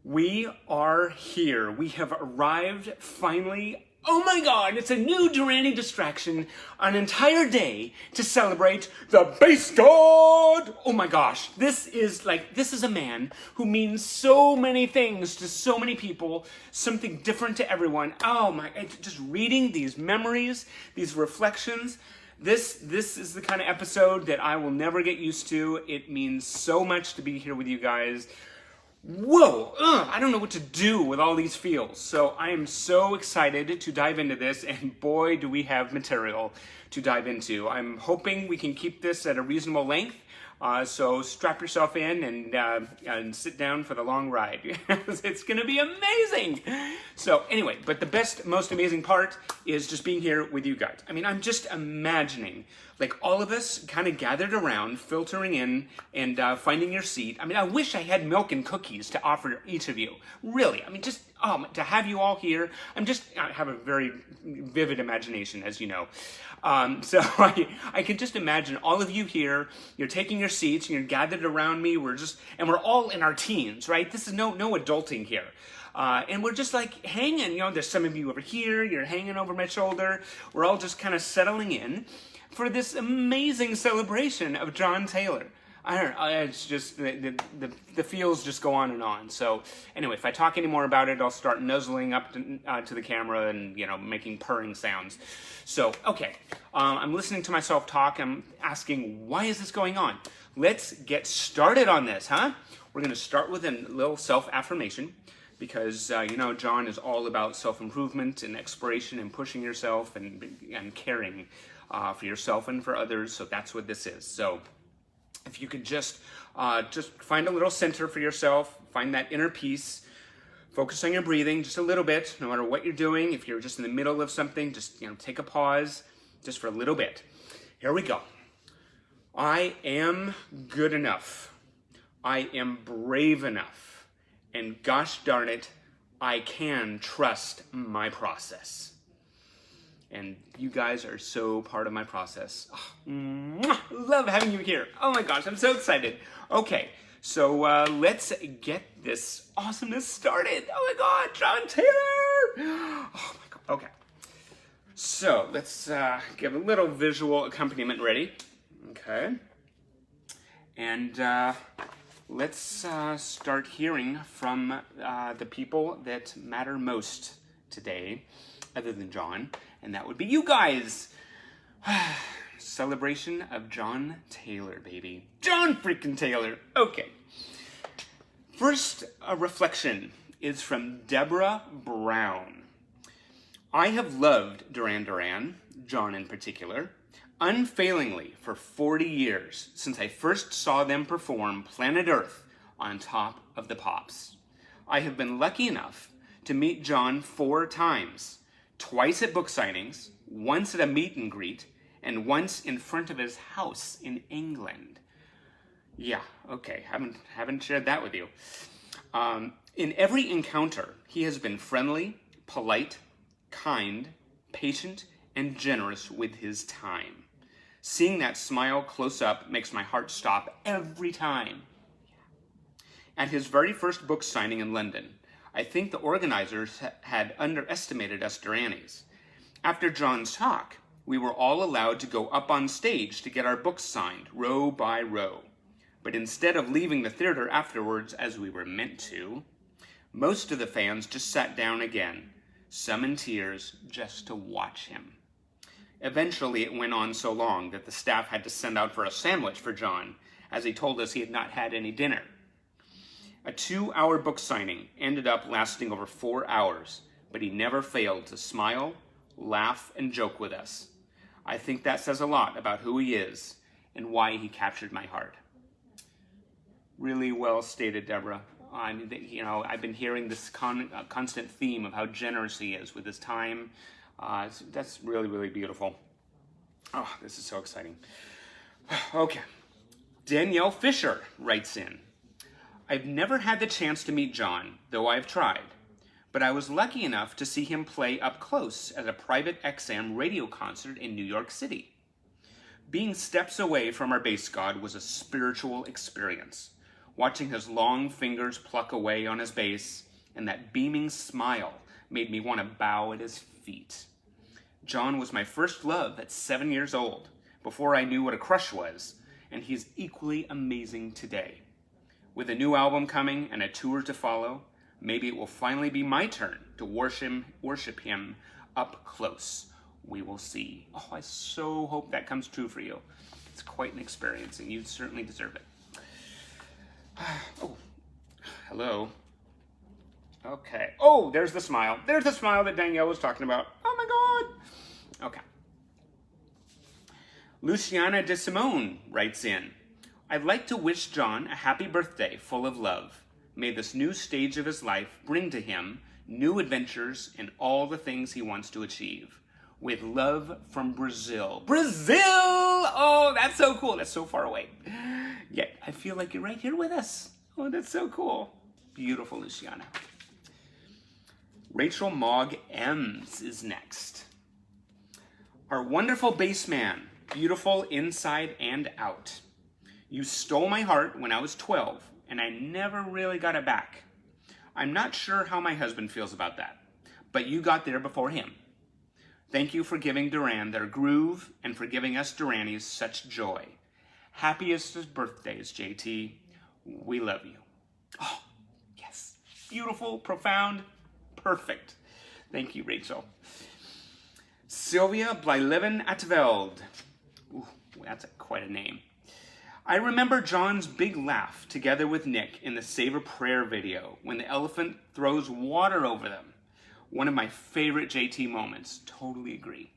We are here. We have arrived finally. Oh my God, it's a new Duranie distraction, an entire day to celebrate the base god. Oh my gosh, this is a man who means so many things to so many people, something different to everyone. Oh my, just reading these memories, these reflections. This is the kind of episode that I will never get used to. It means so much to be here with you guys. Whoa, I don't know what to do with all these feels. So I am so excited to dive into this, and boy, do we have material to dive into. I'm hoping we can keep this at a reasonable length. So strap yourself in and sit down for the long ride. It's going to be amazing. So anyway, but the best, most amazing part is just being here with you guys. I mean, I'm just imagining like all of us kind of gathered around, filtering in and finding your seat. I mean, I wish I had milk and cookies to offer each of you. Really, I mean, just to have you all here. I have a very vivid imagination, as you know. So I can just imagine all of you here. You're taking your seats and you're gathered around me. We're all in our teens, right? This is no adulting here. And we're just like hanging, you know, there's some of you over here, you're hanging over my shoulder. We're all just kind of settling in for this amazing celebration of John Taylor. I don't know, it's just, the feels just go on and on. So anyway, if I talk any more about it, I'll start nuzzling up to the camera and, you know, making purring sounds. So, okay, I'm listening to myself talk. I'm asking, why is this going on? Let's get started on this, huh? We're going to start with a little self-affirmation because, you know, John is all about self-improvement and exploration and pushing yourself and caring for yourself and for others. So that's what this is. So if you could just find a little center for yourself, find that inner peace, focus on your breathing just a little bit, no matter what you're doing. If you're just in the middle of something, just, you know, take a pause just for a little bit. Here we go. I am good enough. I am brave enough. And gosh darn it, I can trust my process. And you guys are so part of my process. Oh, love having you here. Oh my gosh, I'm so excited. Okay, so let's get this awesomeness started. Oh my God, John Taylor! Oh my God, okay. So let's get a little visual accompaniment ready. Okay. And let's start hearing from the people that matter most today, other than John. And that would be you guys. Celebration of John Taylor, baby. John freaking Taylor. Okay. First, a reflection is from Deborah Brown. I have loved Duran Duran, John in particular, unfailingly for 40 years since I first saw them perform Planet Earth on Top of the Pops. I have been lucky enough to meet John 4 times. Twice at book signings, once at a meet and greet, and once in front of his house in England. Yeah, okay, haven't shared that with you. In every encounter, he has been friendly, polite, kind, patient, and generous with his time. Seeing that smile close up makes my heart stop every time. At his very first book signing in London, I think the organizers had underestimated us Duranis. After John's talk, we were all allowed to go up on stage to get our books signed, row by row. But instead of leaving the theater afterwards as we were meant to, most of the fans just sat down again, some in tears, just to watch him. Eventually, it went on so long that the staff had to send out for a sandwich for John, as he told us he had not had any dinner. A 2-hour book signing ended up lasting over 4 hours, but he never failed to smile, laugh, and joke with us. I think that says a lot about who he is and why he captured my heart. Really well stated, Deborah. I mean, you know, I've been hearing this constant theme of how generous he is with his time. That's really, really beautiful. Oh, this is so exciting. Okay. Danielle Fisher writes in. I've never had the chance to meet John, though I've tried, but I was lucky enough to see him play up close at a private XM radio concert in New York City. Being steps away from our base god was a spiritual experience, Watching his long fingers pluck away on his bass and that beaming smile made me want to bow at his feet. John was my first love at 7 years old, before I knew what a crush was, and he's equally amazing today. With a new album coming and a tour to follow, maybe it will finally be my turn to worship him up close. We will see. Oh, I so hope that comes true for you. It's quite an experience, and you certainly deserve it. Oh, hello. Okay. Oh, there's the smile. There's the smile that Danielle was talking about. Oh my God. Okay. Luciana de Simone writes in, I'd like to wish John a happy birthday full of love. May this new stage of his life bring to him new adventures and all the things he wants to achieve. With love from Brazil. Brazil! Oh, that's so cool. That's so far away. Yet I feel like you're right here with us. Oh, that's so cool. Beautiful, Luciana. Rachel Mogg Ems is next. Our wonderful bass man, beautiful inside and out. You stole my heart when I was 12, and I never really got it back. I'm not sure how my husband feels about that, but you got there before him. Thank you for giving Duran their groove and for giving us Duranis such joy. Happiest birthdays, JT. We love you. Oh, yes. Beautiful, profound, perfect. Thank you, Rachel. Sylvia Blijleven Atveld. Ooh, that's quite a name. I remember John's big laugh together with Nick in the Save a Prayer video when the elephant throws water over them. One of my favorite JT moments. Totally agree.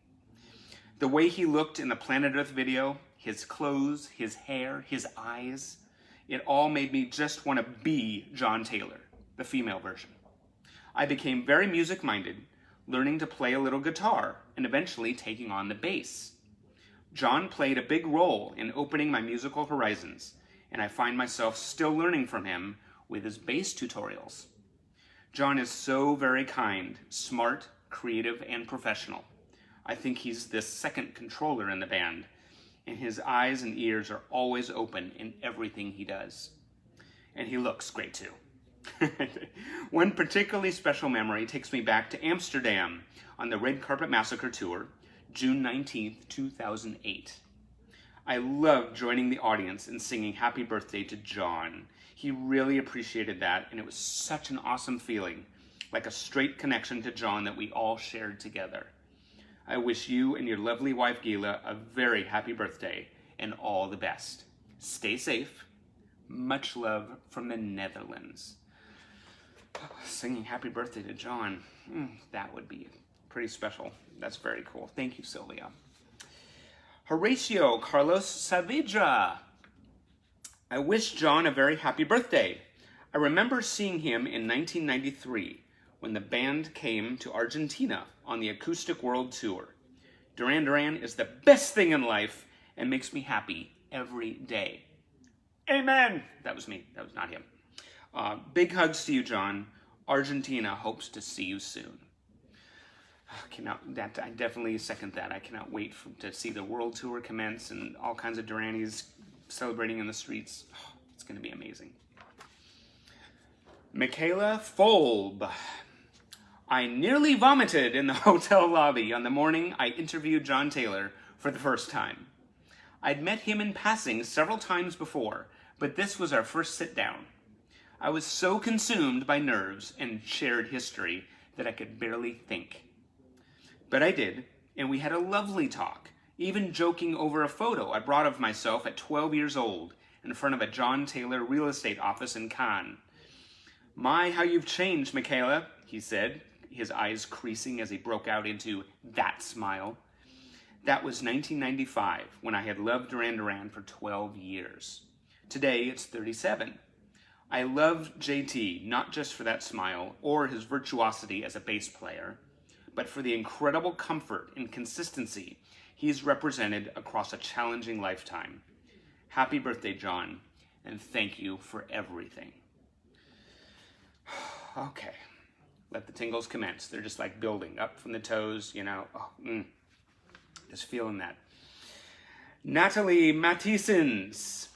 The way he looked in the Planet Earth video, his clothes, his hair, his eyes, it all made me just want to be John Taylor, the female version. I became very music-minded, learning to play a little guitar and eventually taking on the bass. John played a big role in opening my musical horizons, and I find myself still learning from him with his bass tutorials. John is so very kind, smart, creative, and professional. I think he's the second controller in the band, and his eyes and ears are always open in everything he does. And he looks great too. One particularly special memory takes me back to Amsterdam on the Red Carpet Massacre tour, June 19th, 2008. I loved joining the audience and singing Happy Birthday to John. He really appreciated that, and it was such an awesome feeling, like a straight connection to John that we all shared together. I wish you and your lovely wife, Gila, a very happy birthday and all the best. Stay safe. Much love from the Netherlands. Singing Happy Birthday to John, that would be pretty special. That's very cool. Thank you, Sylvia. Horatio Carlos Saavedra. I wish John a very happy birthday. I remember seeing him in 1993 when the band came to Argentina on the Acoustic World Tour. Duran Duran is the best thing in life and makes me happy every day. Amen. That was me. That was not him. Big hugs to you, John. Argentina hopes to see you soon. I definitely second that. I cannot wait to see the world tour commence and all kinds of Duranis celebrating in the streets. Oh, it's going to be amazing. Michaela Folb. I nearly vomited in the hotel lobby on the morning I interviewed John Taylor for the first time. I'd met him in passing several times before, but this was our first sit-down. I was so consumed by nerves and shared history that I could barely think. But I did, and we had a lovely talk, even joking over a photo I brought of myself at 12 years old in front of a John Taylor real estate office in Cannes. My, how you've changed, Michaela, he said, his eyes creasing as he broke out into that smile. That was 1995, when I had loved Duran Duran for 12 years. Today, it's 37. I loved JT, not just for that smile or his virtuosity as a bass player, but for the incredible comfort and consistency he's represented across a challenging lifetime. Happy birthday, John, and thank you for everything. Okay, let the tingles commence. They're just like building up from the toes, you know. Just feeling that. Natalie Matthiesens.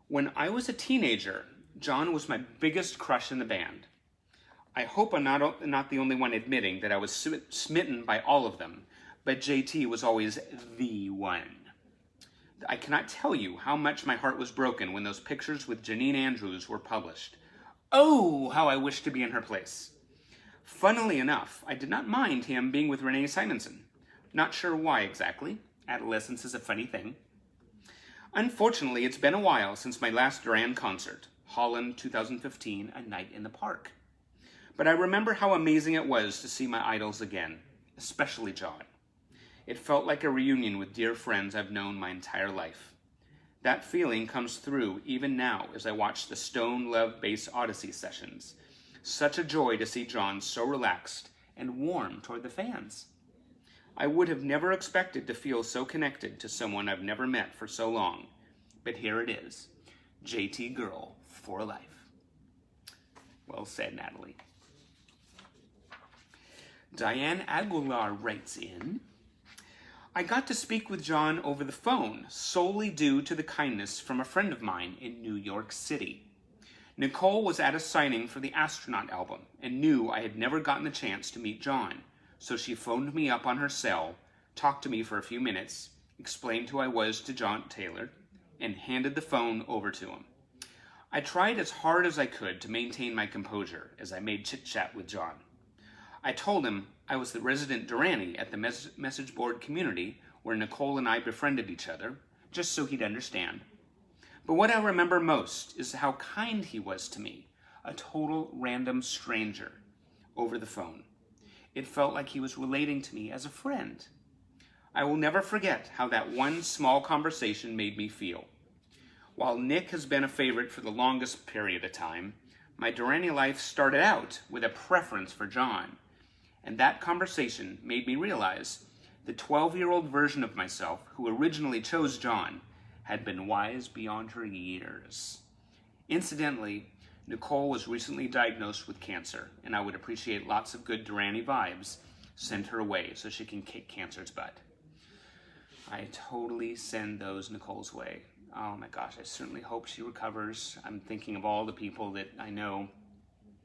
When I was a teenager, John was my biggest crush in the band. I hope I'm not the only one admitting that I was smitten by all of them, but JT was always the one. I cannot tell you how much my heart was broken when those pictures with Janine Andrews were published. Oh, how I wished to be in her place. Funnily enough, I did not mind him being with Renee Simonson. Not sure why exactly. Adolescence is a funny thing. Unfortunately, it's been a while since my last Duran concert, Holland 2015, A Night in the Park. But I remember how amazing it was to see my idols again, especially John. It felt like a reunion with dear friends I've known my entire life. That feeling comes through even now as I watch the Stone Love Bass Odyssey sessions. Such a joy to see John so relaxed and warm toward the fans. I would have never expected to feel so connected to someone I've never met for so long, but here it is, JT Girl for life. Well said, Natalie. Diane Aguilar writes in, I got to speak with John over the phone solely due to the kindness from a friend of mine in New York City. Nicole was at a signing for the Astronaut album and knew I had never gotten the chance to meet John, so she phoned me up on her cell, talked to me for a few minutes, explained who I was to John Taylor, and handed the phone over to him. I tried as hard as I could to maintain my composure as I made chit-chat with John. I told him I was the resident Duranie at the message board community where Nicole and I befriended each other, just so he'd understand. But what I remember most is how kind he was to me, a total random stranger, over the phone. It felt like he was relating to me as a friend. I will never forget how that one small conversation made me feel. While Nick has been a favorite for the longest period of time, my Duranie life started out with a preference for John. And that conversation made me realize the 12-year-old version of myself who originally chose John had been wise beyond her years. Incidentally, Nicole was recently diagnosed with cancer, and I would appreciate lots of good Duranie vibes sent her way so she can kick cancer's butt. I totally send those Nicole's way. Oh my gosh, I certainly hope she recovers. I'm thinking of all the people that I know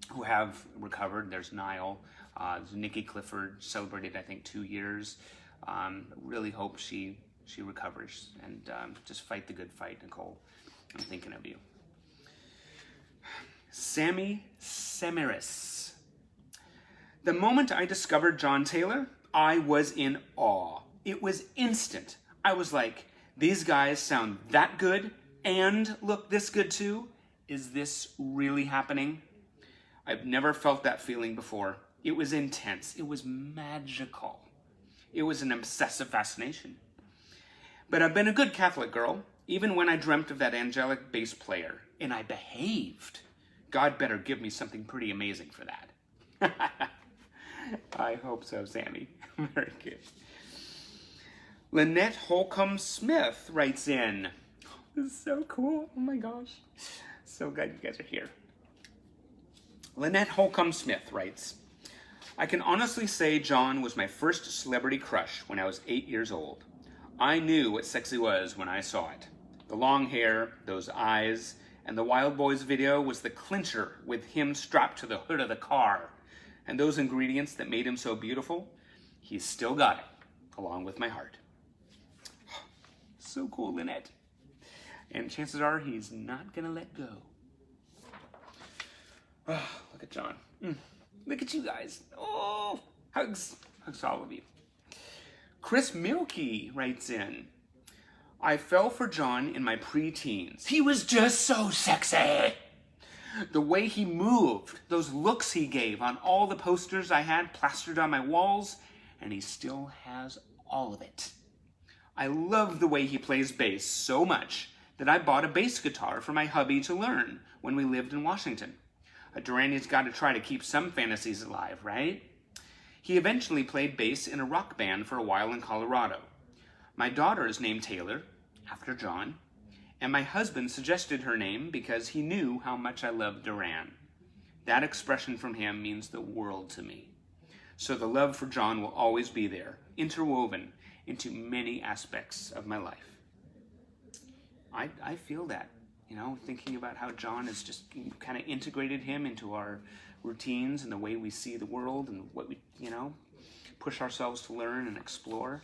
who have recovered. There's Niall. There's Nikki Clifford, celebrated, I think, 2 years. Really hope she recovers. And just fight the good fight, Nicole. I'm thinking of you. Sammy Semiris. The moment I discovered John Taylor, I was in awe. It was instant. I was like, these guys sound that good and look this good too? Is this really happening? I've never felt that feeling before. It was intense. It was magical. It was an obsessive fascination. But I've been a good Catholic girl, even when I dreamt of that angelic bass player, and I behaved. God better give me something pretty amazing for that. I hope so, Sammy. Very good. Lynette Holcomb-Smith writes in. This is so cool. Oh my gosh. So glad you guys are here. Lynette Holcomb-Smith writes, I can honestly say John was my first celebrity crush when I was 8 years old. I knew what sexy was when I saw it. The long hair, those eyes, and the Wild Boys video was the clincher with him strapped to the hood of the car. And those ingredients that made him so beautiful, he's still got it, along with my heart. So cool, Lynette. And chances are he's not gonna let go. Oh, look at John. Look at you guys. Oh, hugs. Hugs to all of you. Chris Milkey writes in, I fell for John in my pre-teens. He was just so sexy. The way he moved, those looks he gave on all the posters I had plastered on my walls, and he still has all of it. I love the way he plays bass so much that I bought a bass guitar for my hubby to learn when we lived in Washington. A Duranie's got to try to keep some fantasies alive, right? He eventually played bass in a rock band for a while in Colorado. My daughter is named Taylor, after John, and my husband suggested her name because he knew how much I loved Duran. That expression from him means the world to me. So the love for John will always be there, interwoven into many aspects of my life. I feel that, thinking about how John has just kind of integrated him into our routines and the way we see the world and what we, push ourselves to learn and explore.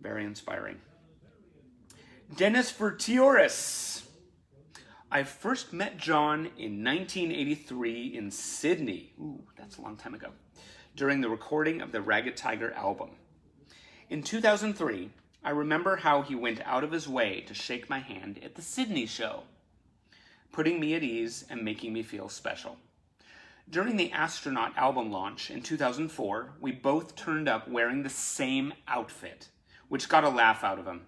Very inspiring. Dennis Vertioris. I first met John in 1983 in Sydney. Ooh, that's a long time ago. During the recording of the Ragged Tiger album. In 2003, I remember how he went out of his way to shake my hand at the Sydney show, putting me at ease and making me feel special. During the Astronaut album launch in 2004, we both turned up wearing the same outfit, which got a laugh out of him.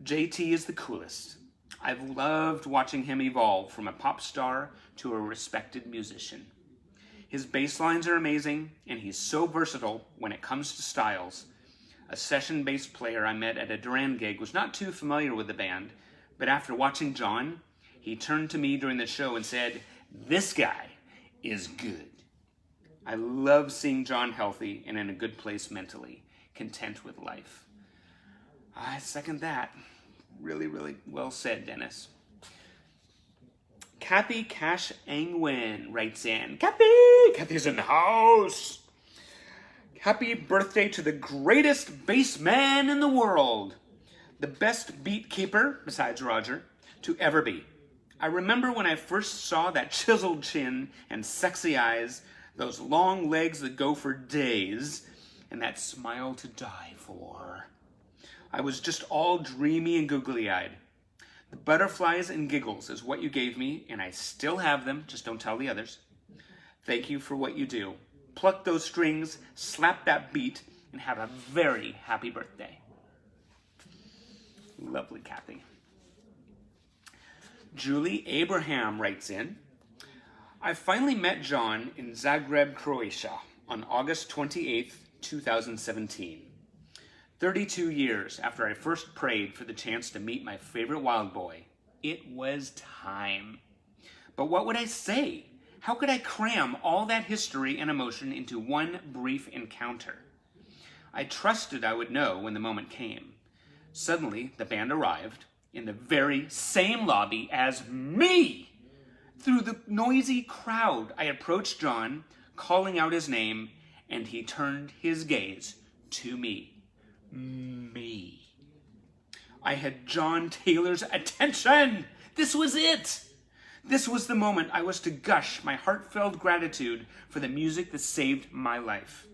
JT is the coolest. I've loved watching him evolve from a pop star to a respected musician. His bass lines are amazing, and he's so versatile when it comes to styles. A session bass player I met at a Duran gig was not too familiar with the band, but after watching John, he turned to me during the show and said, "This guy is good." I love seeing John healthy and in a good place mentally, content with life. I second that. Really, really well said, Dennis. Kathy Cash Angwin writes in, Kathy's in the house. Happy birthday to the greatest bass man in the world. The best beat keeper, besides Roger, to ever be. I remember when I first saw that chiseled chin and sexy eyes, those long legs that go for days, and that smile to die for. I was just all dreamy and googly-eyed. The butterflies and giggles is what you gave me, and I still have them, just don't tell the others. Thank you for what you do. Pluck those strings, slap that beat, and have a very happy birthday. Lovely, Kathy. Julie Abraham writes in, I finally met John in Zagreb, Croatia on August 28th, 2017. 32 years after I first prayed for the chance to meet my favorite wild boy. It was time. But what would I say? How could I cram all that history and emotion into one brief encounter? I trusted I would know when the moment came. Suddenly, the band arrived in the very same lobby as me. Through the noisy crowd, I approached John, calling out his name, and he turned his gaze to me. Me. I had John Taylor's attention. This was it. This was the moment I was to gush my heartfelt gratitude for the music that saved my life.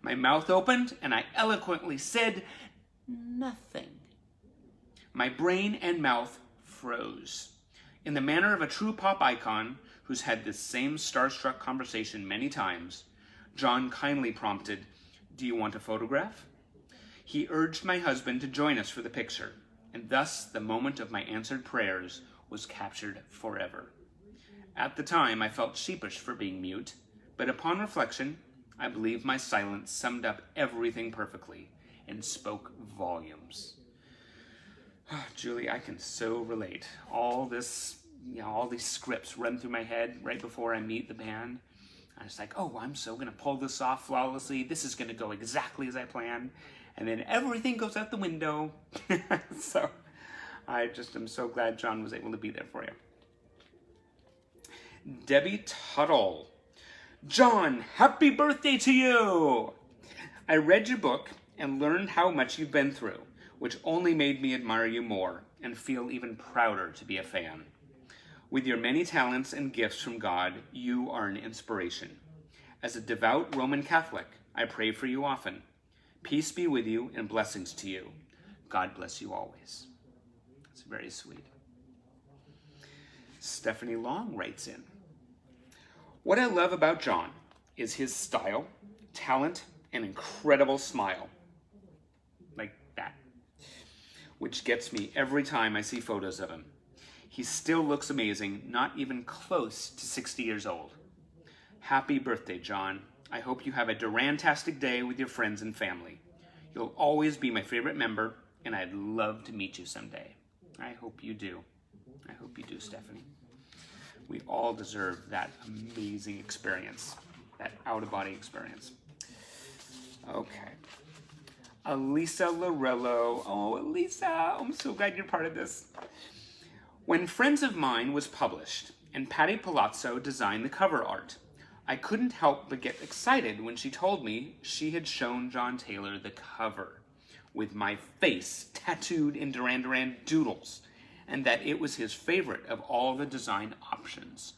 My mouth opened and I eloquently said nothing. My brain and mouth froze. In the manner of a true pop icon who's had this same starstruck conversation many times, John kindly prompted, "Do you want a photograph?" He urged my husband to join us for the picture, and thus the moment of my answered prayers was captured forever. At the time, I felt sheepish for being mute, but upon reflection, I believe my silence summed up everything perfectly and spoke volumes. Julie, I can so relate. All these scripts run through my head right before I meet the band. I was like, oh, I'm so going to pull this off flawlessly. This is going to go exactly as I planned. And then everything goes out the window. So I just am so glad John was able to be there for you. Debbie Tuttle. John, happy birthday to you. I read your book and learned how much you've been through, which only made me admire you more and feel even prouder to be a fan. With your many talents and gifts from God, you are an inspiration. As a devout Roman Catholic, I pray for you often. Peace be with you and blessings to you. God bless you always. It's very sweet. Stephanie Long writes in, what I love about John is his style, talent, and incredible smile. Like that. Which gets me every time I see photos of him. He still looks amazing, not even close to 60 years old. Happy birthday, John. I hope you have a Durantastic day with your friends and family. You'll always be my favorite member, and I'd love to meet you someday. I hope you do. I hope you do, Stephanie. We all deserve that amazing experience, that out-of-body experience. Okay. Elisa Lorello. Oh, Elisa, I'm so glad you're part of this. When Friends of Mine was published and Patty Palazzo designed the cover art, I couldn't help but get excited when she told me she had shown John Taylor the cover with my face tattooed in Duran Duran doodles, and that it was his favorite of all the design options.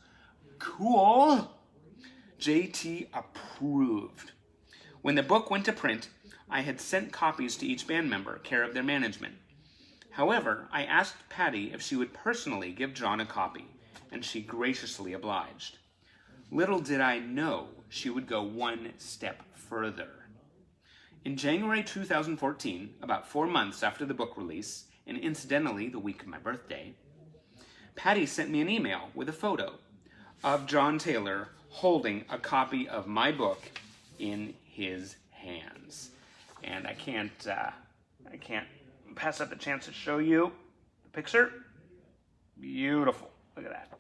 Cool! JT approved. When the book went to print, I had sent copies to each band member, care of their management. However, I asked Patty if she would personally give John a copy, and she graciously obliged. Little did I know she would go one step further. In January 2014, about 4 months after the book release, and incidentally the week of my birthday, Patty sent me an email with a photo of John Taylor holding a copy of my book in his hands. And I can't pass up the chance to show you the picture. Beautiful. Look at that.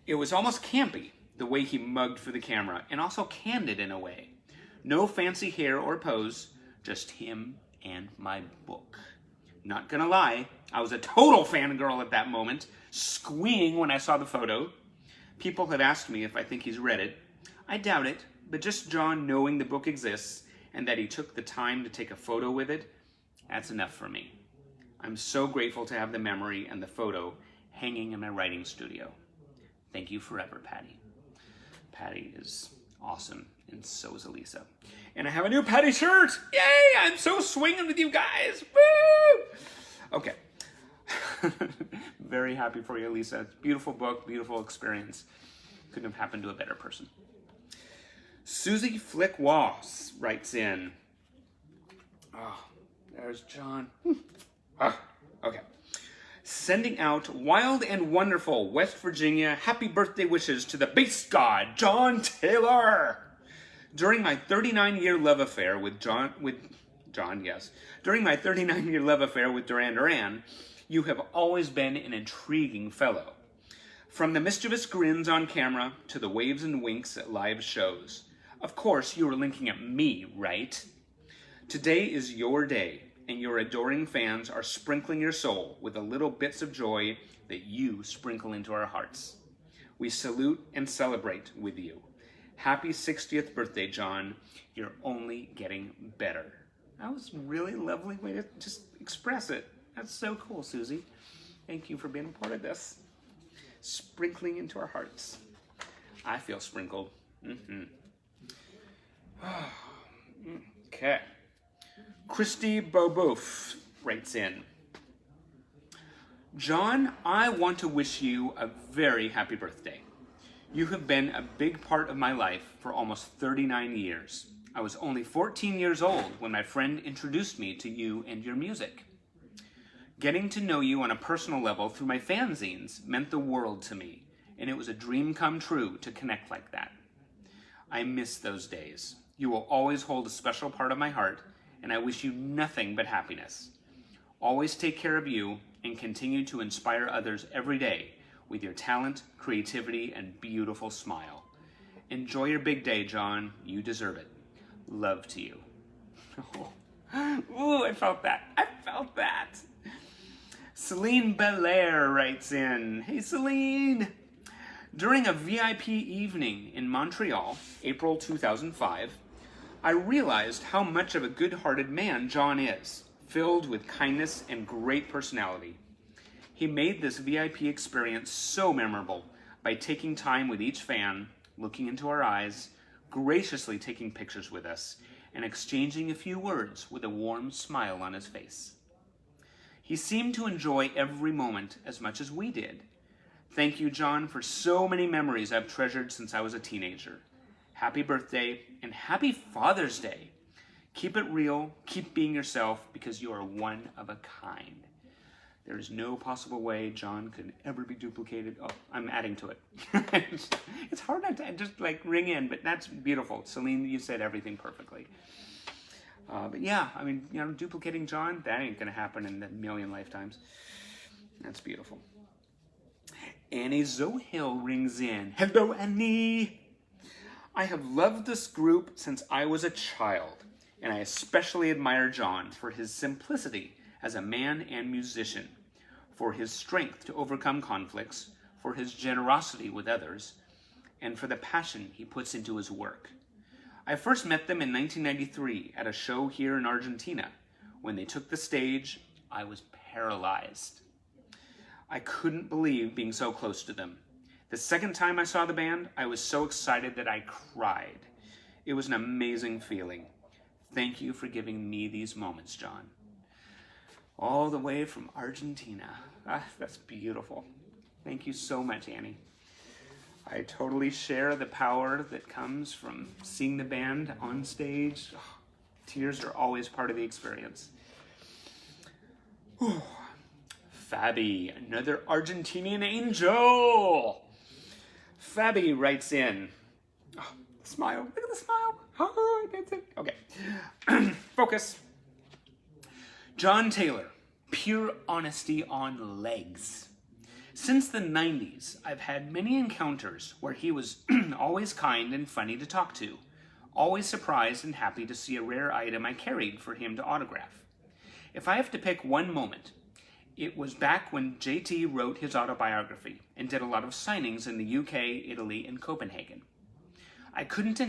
It was almost campy, the way he mugged for the camera, and also candid in a way. No fancy hair or pose, just him and my book. Not gonna lie, I was a total fangirl at that moment, squeeing when I saw the photo. People had asked me if I think he's read it. I doubt it, but just John knowing the book exists and that he took the time to take a photo with it, that's enough for me. I'm so grateful to have the memory and the photo hanging in my writing studio. Thank you forever, Patty. Patty is awesome, and so is Elisa. And I have a new Patty shirt! Yay! I'm so swinging with you guys! Woo! Okay. Very happy for you, Elisa. Beautiful book, beautiful experience. Couldn't have happened to a better person. Susie Flick Wass writes in. Oh, there's John. Okay. Sending out wild and wonderful West Virginia happy birthday wishes to the bass god, John Taylor. During my 39-year love affair with John, during my 39-year love affair with Duran Duran, you have always been an intriguing fellow. From the mischievous grins on camera to the waves and winks at live shows. Of course, you were linking at me, right? Today is your day, and your adoring fans are sprinkling your soul with the little bits of joy that you sprinkle into our hearts. We salute and celebrate with you. Happy 60th birthday, John. You're only getting better. That was a really lovely way to just express it. That's so cool, Susie. Thank you for being a part of this. Sprinkling into our hearts. I feel sprinkled. Okay. Christy Bobouf writes in. John, I want to wish you a very happy birthday. You have been a big part of my life for almost 39 years. I was only 14 years old when my friend introduced me to you and your music. Getting to know you on a personal level through my fanzines meant the world to me, and it was a dream come true to connect like that. I miss those days. You will always hold a special part of my heart, and I wish you nothing but happiness. Always take care of you and continue to inspire others every day with your talent, creativity, and beautiful smile. Enjoy your big day, John. You deserve it. Love to you. Ooh, I felt that. I felt that. Celine Belair writes in. Hey, Celine. During a VIP evening in Montreal, April 2005, I realized how much of a good-hearted man John is, filled with kindness and great personality. He made this VIP experience so memorable by taking time with each fan, looking into our eyes, graciously taking pictures with us, and exchanging a few words with a warm smile on his face. He seemed to enjoy every moment as much as we did. Thank you, John, for so many memories I've treasured since I was a teenager. Happy birthday, and happy Father's Day. Keep it real, keep being yourself, because you are one of a kind. There is no possible way John could ever be duplicated. Oh, I'm adding to it. It's hard not to just like ring in, but that's beautiful. Celine, you said everything perfectly. But yeah, I mean, you know, duplicating John, that ain't gonna happen in a million lifetimes. That's beautiful. Annie Zohill rings in. Hello, Annie. I have loved this group since I was a child, and I especially admire John for his simplicity as a man and musician. for his strength to overcome conflicts, for his generosity with others, and for the passion he puts into his work. I first met them in 1993 at a show here in Argentina. When they took the stage, I was paralyzed. I couldn't believe being so close to them. The second time I saw the band, I was so excited that I cried. It was an amazing feeling. Thank you for giving me these moments, John. All the way from Argentina. That's beautiful. Thank you so much, Annie. I totally share the power that comes from seeing the band on stage. Oh, tears are always part of the experience. Whew. Fabi, another Argentinian angel. Fabi writes in. Oh, smile. Look at the smile. Oh, that's it. Okay. Focus. John Taylor, pure honesty on legs. Since the 90s, I've had many encounters where he was always kind and funny to talk to, always surprised and happy to see a rare item I carried for him to autograph. If I have to pick one moment, it was back when JT wrote his autobiography and did a lot of signings in the UK, Italy, and Copenhagen. I couldn't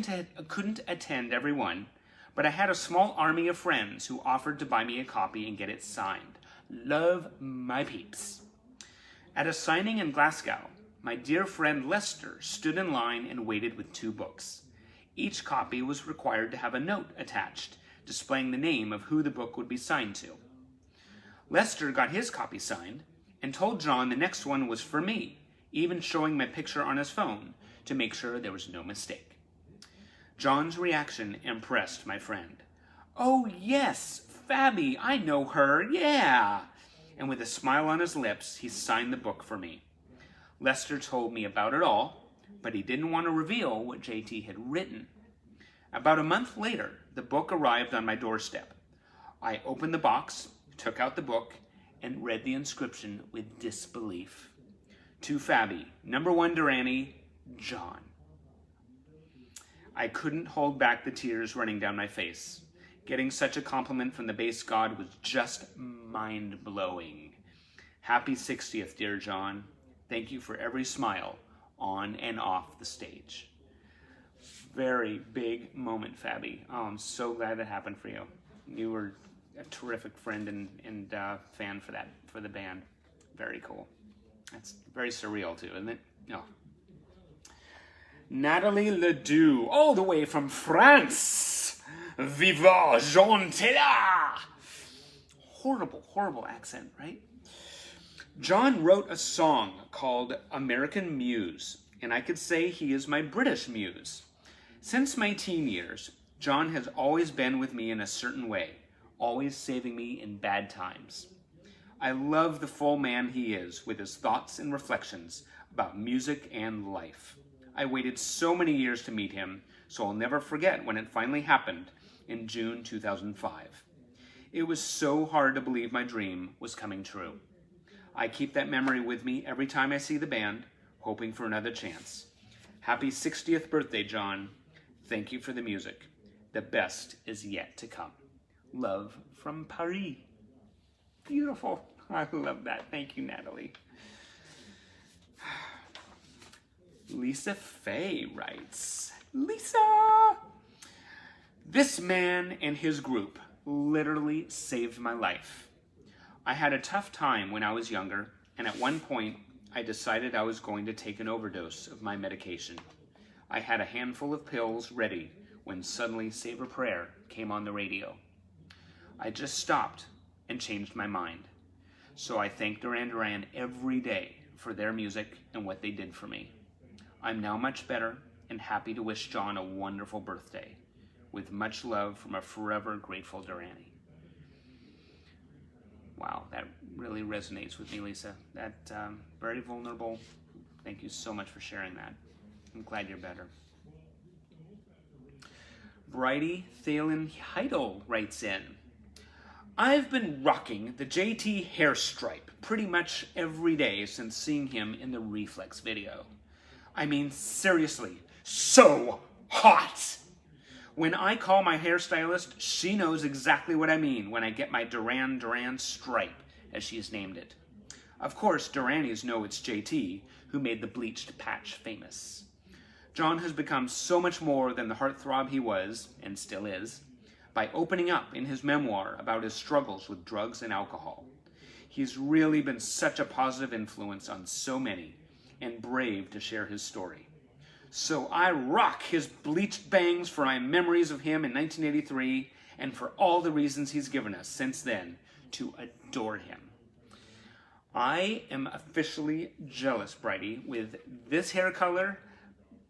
attend every one, but I had a small army of friends who offered to buy me a copy and get it signed. Love my peeps. At a signing in Glasgow, my dear friend Lester stood in line and waited with 2 books. Each copy was required to have a note attached, displaying the name of who the book would be signed to. Lester got his copy signed and told John the next one was for me, even showing my picture on his phone to make sure there was no mistake. John's reaction impressed my friend. "Oh yes, Fabi, I know her, yeah." And with a smile on his lips, he signed the book for me. Lester told me about it all, but he didn't want to reveal what JT had written. About a month later, the book arrived on my doorstep. I opened the box, took out the book, and read the inscription with disbelief. To Fabi, number 1 Duranie, John. I couldn't hold back the tears running down my face. Getting such a compliment from the bass god was just mind-blowing. Happy 60th, dear John. Thank you for every smile on and off the stage. Very big moment, Fabi. Oh, I'm so glad that happened for you. You were a terrific friend and fan for the band. Very cool. That's very surreal too, isn't it? Oh. Natalie Ledoux, all the way from France. Viva Jean Taylor! Horrible, horrible accent, right? John wrote a song called American Muse, and I could say he is my British muse. Since my teen years, John has always been with me in a certain way, always saving me in bad times. I love the full man he is with his thoughts and reflections about music and life. I waited so many years to meet him, so I'll never forget when it finally happened in June 2005. It was so hard to believe my dream was coming true. I keep that memory with me every time I see the band, hoping for another chance. Happy 60th birthday, John. Thank you for the music. The best is yet to come. Love from Paris. Beautiful. I love that. Thank you, Natalie. Lisa Faye writes, Lisa! This man and his group literally saved my life. I had a tough time when I was younger, and at one point, I decided I was going to take an overdose of my medication. I had a handful of pills ready when suddenly Save a Prayer came on the radio. I just stopped and changed my mind. So I thank Duran Duran every day for their music and what they did for me. I'm now much better and happy to wish John a wonderful birthday. With much love from a forever grateful Duranie. Wow, that really resonates with me, Lisa. That very vulnerable. Thank you so much for sharing that. I'm glad you're better. Brodie ThalenHeidel writes in, I've been rocking the JT hair stripe pretty much every day since seeing him in the Reflex video. I mean, seriously, so hot! When I call my hairstylist, she knows exactly what I mean when I get my Duran Duran stripe, as she has named it. Of course, Duranie's know it's JT, who made the bleached patch famous. John has become so much more than the heartthrob he was, and still is, by opening up in his memoir about his struggles with drugs and alcohol. He's really been such a positive influence on so many, and brave to share his story. So I rock his bleached bangs for my memories of him in 1983, and for all the reasons he's given us since then to adore him. I am officially jealous, Brodie, with this hair color,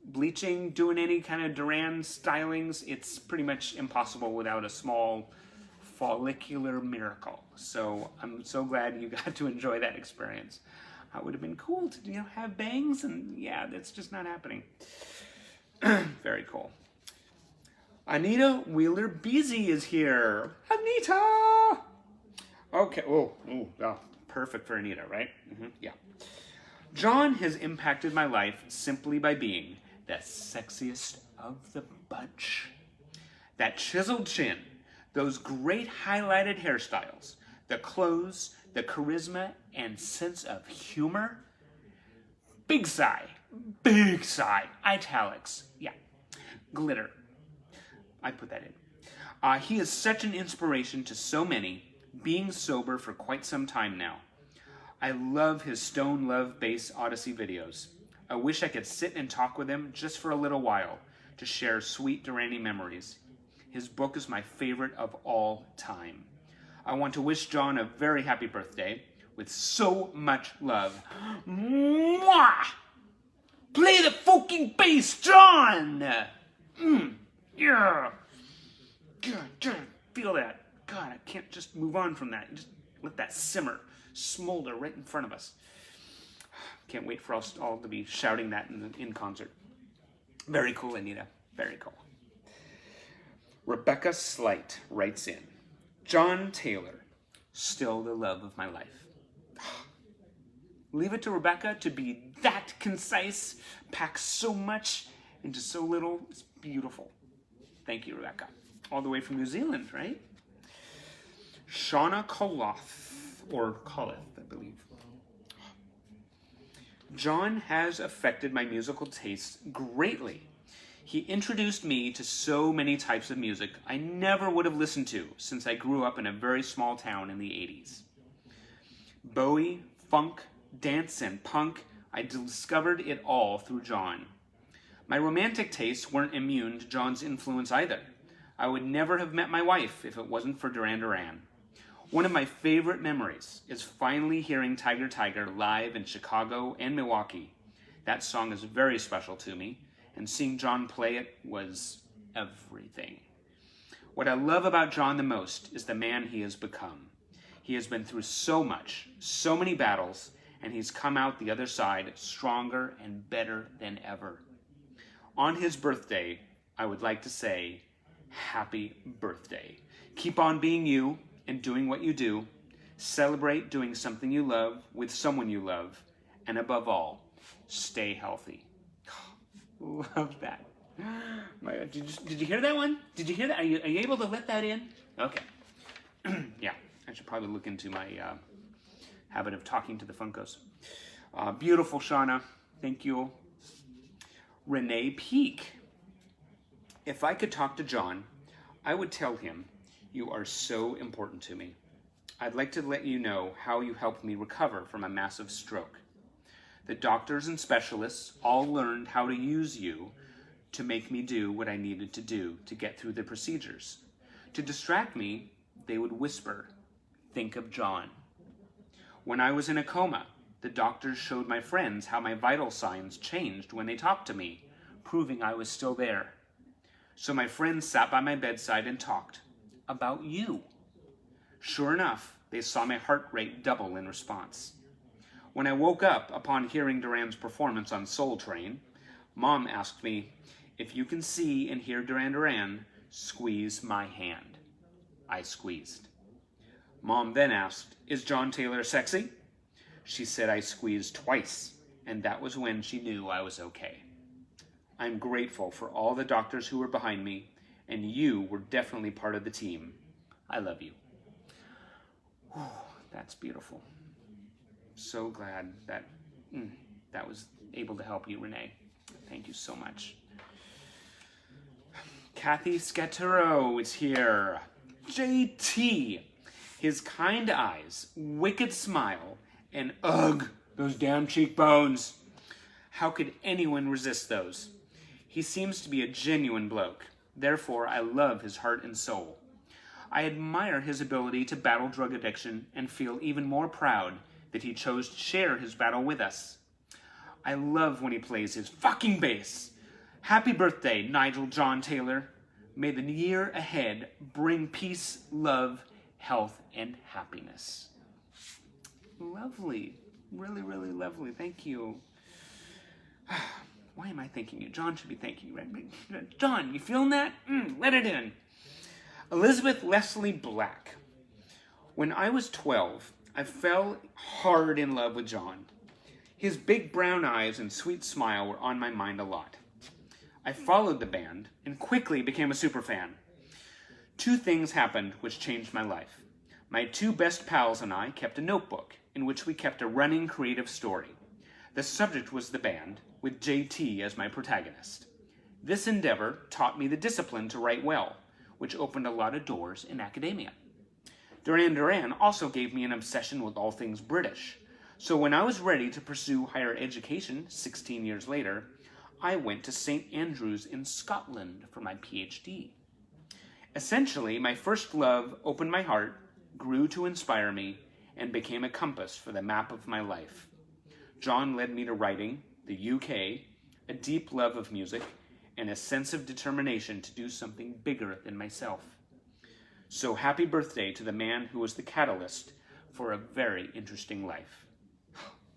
bleaching, doing any kind of Duran stylings. It's pretty much impossible without a small follicular miracle. So I'm so glad you got to enjoy that experience. It would have been cool to have bangs, and yeah, that's just not happening. Very cool. Anita Wheeler Beasy is here. Anita! Okay, oh, perfect for Anita, right? Yeah. John has impacted my life simply by being the sexiest of the bunch. That chiseled chin, those great highlighted hairstyles, the clothes, the charisma, and sense of humor. Big sigh, italics, yeah, glitter. I put that in. He is such an inspiration to so many, being sober for quite some time now. I love his Stone Love Bass Odyssey videos. I wish I could sit and talk with him just for a little while to share sweet Duranie memories. His book is my favorite of all time. I want to wish John a very happy birthday with so much love. Mwah! Play the fucking bass, John! Yeah. God, feel that. God, I can't just move on from that. Just let that simmer, smolder right in front of us. Can't wait for us all to be shouting that in concert. Very cool, Anita. Very cool. Rebecca Slight writes in, John Taylor, still the love of my life. Leave it to Rebecca to be that concise, pack so much into so little. It's beautiful. Thank you, Rebecca. All the way from New Zealand, right? Shauna Koloff, or Koloff, I believe. John has affected my musical tastes greatly. He introduced me to so many types of music I never would have listened to since I grew up in a very small town in the 80s. Bowie, funk, dance, and punk, I discovered it all through John. My romantic tastes weren't immune to John's influence either. I would never have met my wife if it wasn't for Duran Duran. One of my favorite memories is finally hearing Tiger Tiger live in Chicago and Milwaukee. That song is very special to me, and seeing John play it was everything. What I love about John the most is the man he has become. He has been through so much, so many battles, and he's come out the other side stronger and better than ever. On his birthday, I would like to say, happy birthday. Keep on being you and doing what you do. Celebrate doing something you love with someone you love. And above all, stay healthy. Love that. My God, did you hear that one? Did you hear that? Are you able to let that in? Okay. Yeah, I should probably look into my habit of talking to the Funkos. Beautiful, Shauna. Thank you. Renee Peek. If I could talk to John, I would tell him, you are so important to me. I'd like to let you know how you helped me recover from a massive stroke. The doctors and specialists all learned how to use you to make me do what I needed to do to get through the procedures. To distract me, they would whisper, think of John. When I was in a coma, the doctors showed my friends how my vital signs changed when they talked to me, proving I was still there. So my friends sat by my bedside and talked about you. Sure enough, they saw my heart rate double in response. When I woke up upon hearing Duran's performance on Soul Train, Mom asked me, if you can see and hear Duran Duran, squeeze my hand. I squeezed. Mom then asked, is John Taylor sexy? She said I squeezed twice, and that was when she knew I was okay. I'm grateful for all the doctors who were behind me, and you were definitely part of the team. I love you. Whew, that's beautiful. so glad that that was able to help you, Renee. Thank you so much. Cathy Scattero is here. JT. His kind eyes, wicked smile, and ugh, those damn cheekbones. How could anyone resist those? He seems to be a genuine bloke. Therefore, I love his heart and soul. I admire his ability to battle drug addiction and feel even more proud that he chose to share his battle with us. I love when he plays his fucking bass. Happy birthday, Nigel John Taylor. May the year ahead bring peace, love, health, and happiness. Lovely. Really, really lovely. Thank you. Why am I thanking you? John should be thanking you, right? John, you feeling that? Let it in. Elizabeth Leslie Black. When I was 12, I fell hard in love with John. His big brown eyes and sweet smile were on my mind a lot. I followed the band and quickly became a superfan. 2 things happened which changed my life. My 2 best pals and I kept a notebook in which we kept a running creative story. The subject was the band, with JT as my protagonist. This endeavor taught me the discipline to write well, which opened a lot of doors in academia. Duran Duran also gave me an obsession with all things British, so when I was ready to pursue higher education 16 years later, I went to St. Andrews in Scotland for my PhD. Essentially, my first love opened my heart, grew to inspire me, and became a compass for the map of my life. John led me to writing, the UK, a deep love of music, and a sense of determination to do something bigger than myself. So happy birthday to the man who was the catalyst for a very interesting life.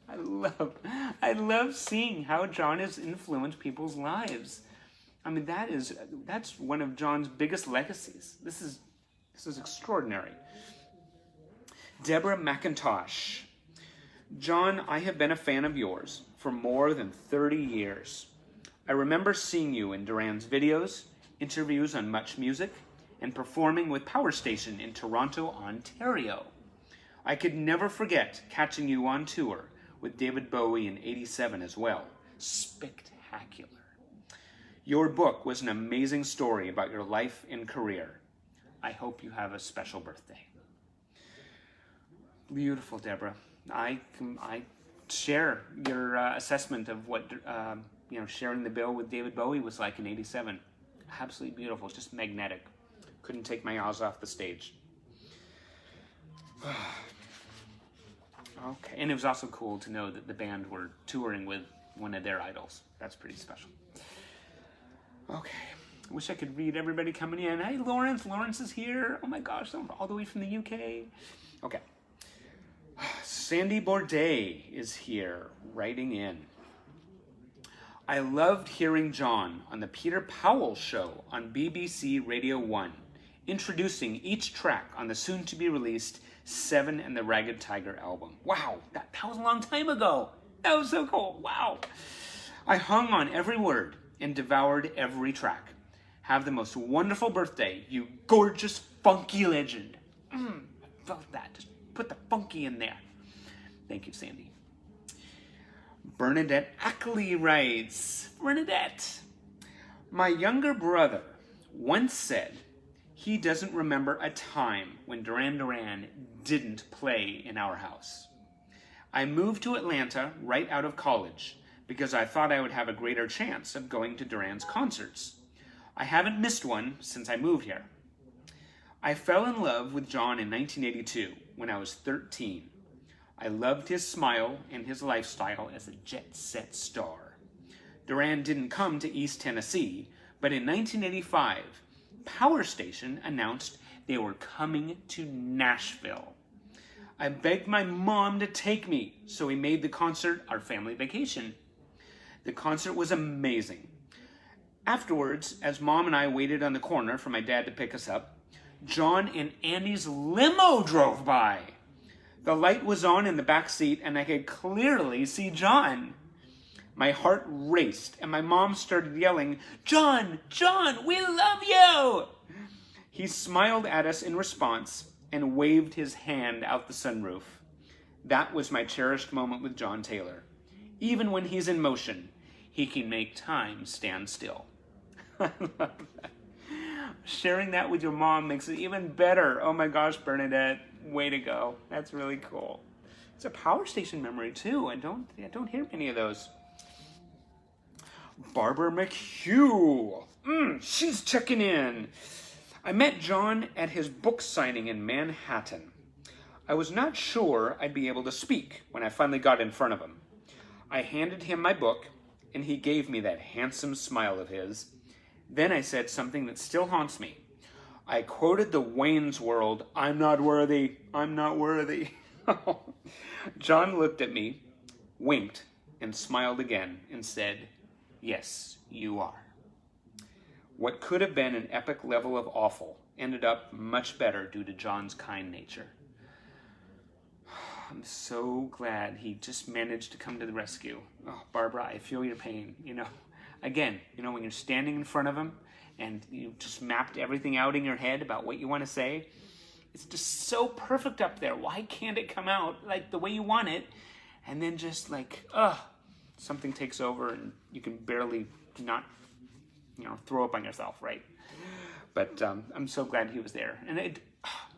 I love seeing how John has influenced people's lives. I mean, that's one of John's biggest legacies. This is extraordinary. Deborah McIntosh. John, I have been a fan of yours for more than 30 years. I remember seeing you in Duran's videos, interviews on Much Music, and performing with Power Station in Toronto, Ontario. I could never forget catching you on tour with David Bowie in '87 as well. Spectacular. Your book was an amazing story about your life and career. I hope you have a special birthday. Beautiful, Deborah. I share your assessment of what sharing the bill with David Bowie was like in '87. Absolutely beautiful, just magnetic. Couldn't take my eyes off the stage. Okay, and it was also cool to know that the band were touring with one of their idols. That's pretty special. Okay, I wish I could read everybody coming in. Hey, Lawrence. Lawrence is here. Oh my gosh, all the way from the UK. Okay. Sandy Bourdet is here, writing in. I loved hearing John on the Peter Powell Show on BBC Radio 1, introducing each track on the soon-to-be-released Seven and the Ragged Tiger album. Wow, that was a long time ago. That was so cool. Wow. I hung on every word and devoured every track. Have the most wonderful birthday, you gorgeous, funky legend. I felt that. Just put the funky in there. Thank you, Sandy. Bernadette Ackley writes, Bernadette, my younger brother once said he doesn't remember a time when Duran Duran didn't play in our house. I moved to Atlanta right out of college because I thought I would have a greater chance of going to Duran's concerts. I haven't missed one since I moved here. I fell in love with John in 1982 when I was 13. I loved his smile and his lifestyle as a jet-set star. Duran didn't come to East Tennessee, but in 1985, Power Station announced they were coming to Nashville. I begged my mom to take me, so we made the concert our family vacation. The concert was amazing. Afterwards, as Mom and I waited on the corner for my dad to pick us up, John and Annie's limo drove by. The light was on in the back seat, and I could clearly see John. My heart raced, and my mom started yelling, John, John, we love you! He smiled at us in response and waved his hand out the sunroof. That was my cherished moment with John Taylor. Even when he's in motion, he can make time stand still. I love that. Sharing that with your mom makes it even better. Oh my gosh, Bernadette, way to go. That's really cool. It's a Power Station memory too. I don't hear many of those. Barbara Mchugh. She's checking in. I met John at his book signing in Manhattan. I was not sure I'd be able to speak when I finally got in front of him. I handed him my book, and he gave me that handsome smile of his. Then I said something that still haunts me. I quoted the Wayne's World, "I'm not worthy, I'm not worthy." John looked at me, winked, and smiled again and said, "Yes, you are." What could have been an epic level of awful ended up much better due to John's kind nature. I'm so glad he just managed to come to the rescue. Oh, Barbara, I feel your pain. Again, when you're standing in front of him and you just mapped everything out in your head about what you want to say, it's just so perfect up there. Why can't it come out like the way you want it? And then just something takes over and you can barely not, throw up on yourself, right? But I'm so glad he was there. And I'm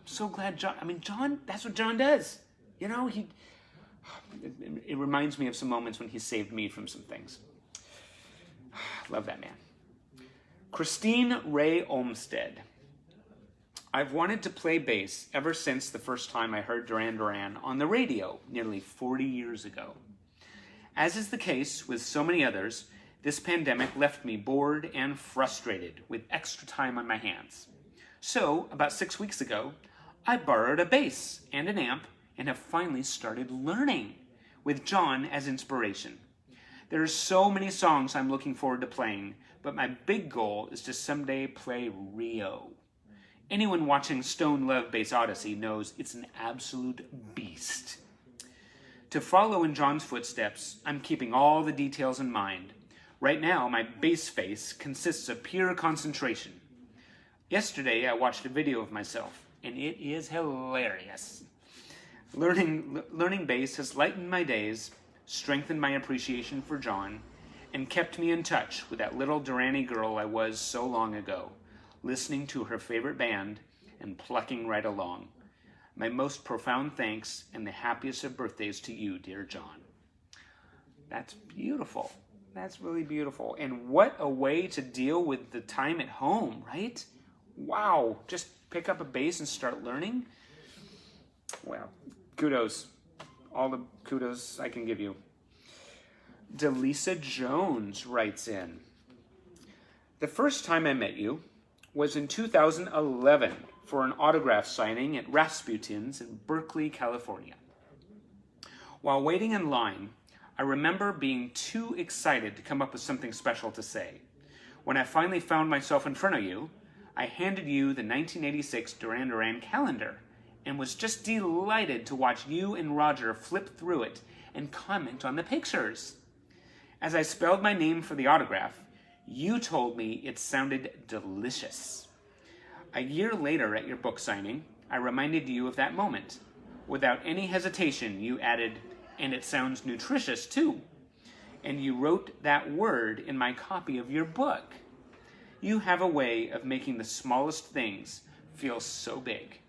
so glad John, that's what John does. It reminds me of some moments when he saved me from some things. Love that man. Christine Ray Olmsted. I've wanted to play bass ever since the first time I heard Duran Duran on the radio nearly 40 years ago. As is the case with so many others, this pandemic left me bored and frustrated with extra time on my hands. So, about 6 weeks ago, I borrowed a bass and an amp and have finally started learning, with John as inspiration. There are so many songs I'm looking forward to playing, but my big goal is to someday play Rio. Anyone watching Stone Love Bass Odyssey knows it's an absolute beast. To follow in John's footsteps, I'm keeping all the details in mind. Right now, my bass face consists of pure concentration. Yesterday, I watched a video of myself, and it is hilarious. Learning bass has lightened my days, strengthened my appreciation for John, and kept me in touch with that little Duranie girl I was so long ago, listening to her favorite band and plucking right along. My most profound thanks and the happiest of birthdays to you, dear John. That's beautiful. That's really beautiful. And what a way to deal with the time at home, right? Wow. Just pick up a bass and start learning. Well, kudos. All the kudos I can give you. Delisa Jones writes in. The first time I met you was in 2011 for an autograph signing at Rasputin's in Berkeley, California. While waiting in line, I remember being too excited to come up with something special to say. When I finally found myself in front of you, I handed you the 1986 Duran Duran calendar and was just delighted to watch you and Roger flip through it and comment on the pictures. As I spelled my name for the autograph, you told me it sounded delicious. A year later at your book signing, I reminded you of that moment. Without any hesitation, you added, "And it sounds nutritious too." And you wrote that word in my copy of your book. You have a way of making the smallest things feel so big.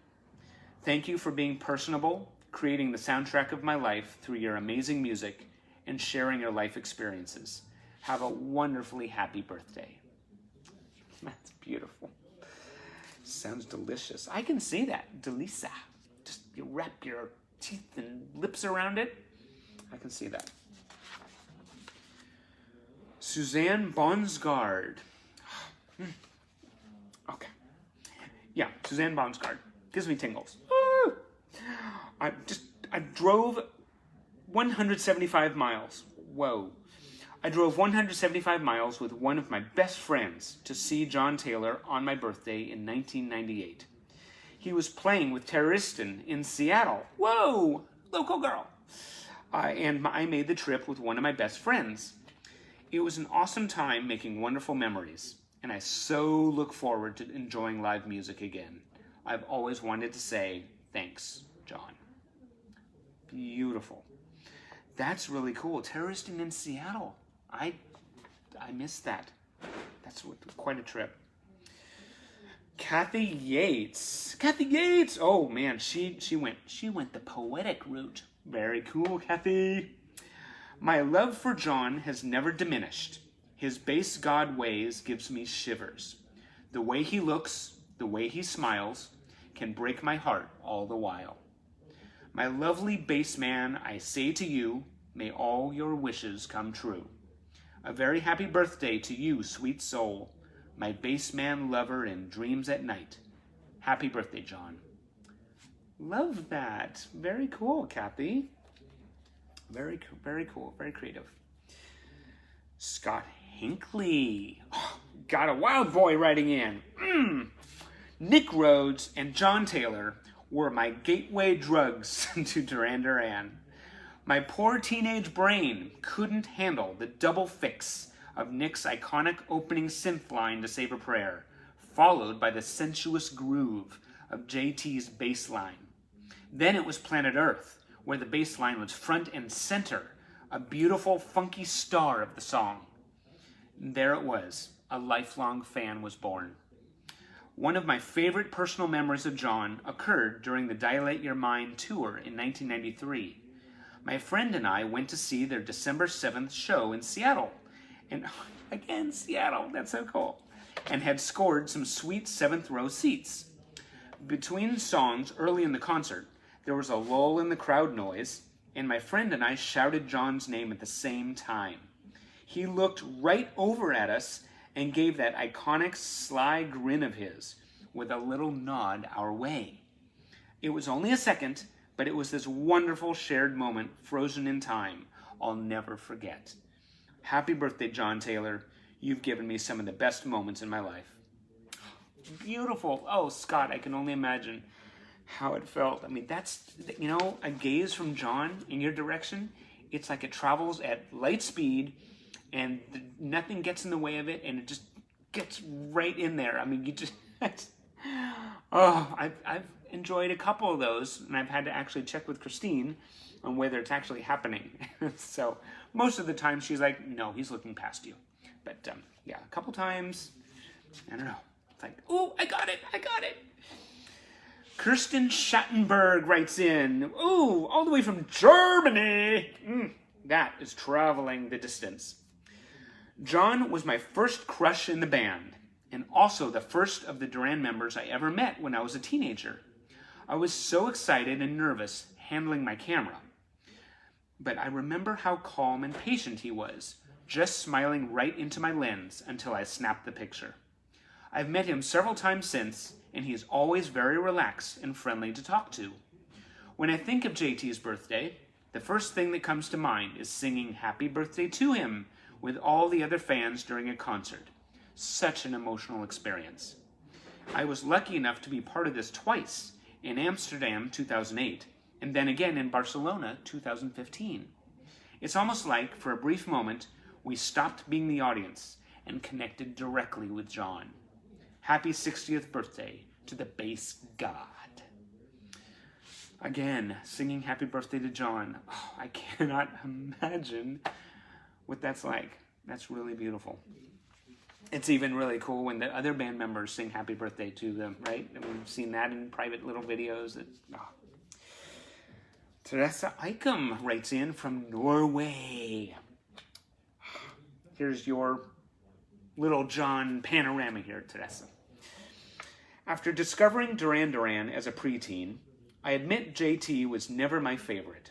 Thank you for being personable, creating the soundtrack of my life through your amazing music, and sharing your life experiences. Have a wonderfully happy birthday. That's beautiful. Sounds delicious. I can see that. Delisa. Just you wrap your teeth and lips around it. I can see that. Suzanne Bonsgard. Okay. Yeah, Suzanne Bonsgard. Gives me tingles. Woo! I drove 175 miles. Whoa. I drove 175 miles with one of my best friends to see John Taylor on my birthday in 1998. He was playing with Terroristin in Seattle. Whoa! Local girl. And I made the trip with one of my best friends. It was an awesome time making wonderful memories, and I so look forward to enjoying live music again. I've always wanted to say thanks, John. Beautiful. That's really cool. Terroristing in Seattle. I missed that. That's quite a trip. Kathy Yates. Kathy Yates. Oh man, she went the poetic route. Very cool, Kathy. My love for John has never diminished. His base god ways gives me shivers. The way he looks, the way he smiles, can break my heart all the while. My lovely bass man, I say to you, may all your wishes come true. A very happy birthday to you, sweet soul, my bass man lover in dreams at night. Happy birthday, John. Love that. Very cool, Kathy. Very cool. Very creative. Scott Hinckley. Oh, got a wild boy writing in. Nick Rhodes and John Taylor were my gateway drugs to Duran Duran. My poor teenage brain couldn't handle the double fix of Nick's iconic opening synth line to Save a Prayer, followed by the sensuous groove of JT's bass line. Then it was Planet Earth, where the bass line was front and center, a beautiful, funky star of the song. There it was. A lifelong fan was born. One of my favorite personal memories of John occurred during the Dilate Your Mind tour in 1993. My friend and I went to see their December 7th show in Seattle. And again, Seattle, that's so cool. And had scored some sweet 7th row seats. Between songs early in the concert, there was a lull in the crowd noise, and my friend and I shouted John's name at the same time. He looked right over at us and gave that iconic sly grin of his with a little nod our way. It was only a second, but it was this wonderful shared moment frozen in time I'll never forget. Happy birthday, John Taylor. You've given me some of the best moments in my life. Beautiful. Oh, Scott, I can only imagine how it felt. I mean, that's, you know, a gaze from John in your direction. It's like it travels at light speed and nothing gets in the way of it, and it just gets right in there. I mean, you just, oh, I've enjoyed a couple of those, and I've had to actually check with Christine on whether it's actually happening. So most of the time she's like, no, he's looking past you. But yeah, a couple times, I don't know. It's like, oh, I got it. Kirsten Schattenberg writes in, ooh, all the way from Germany. That is traveling the distance. John was my first crush in the band, and also the first of the Duran members I ever met when I was a teenager. I was so excited and nervous handling my camera. But I remember how calm and patient he was, just smiling right into my lens until I snapped the picture. I've met him several times since, and he is always very relaxed and friendly to talk to. When I think of JT's birthday, the first thing that comes to mind is singing happy birthday to him with all the other fans during a concert. Such an emotional experience. I was lucky enough to be part of this twice, in Amsterdam 2008, and then again in Barcelona 2015. It's almost like, for a brief moment, we stopped being the audience and connected directly with John. Happy 60th birthday to the bass god. Again, singing happy birthday to John. Oh, I cannot imagine what that's like. That's really beautiful. It's even really cool when the other band members sing happy birthday to them, right? And we've seen that in private little videos. Teresa Eicham writes in from Norway. Here's your little John panorama here, Teresa. After discovering Duran Duran as a preteen, I admit JT was never my favorite.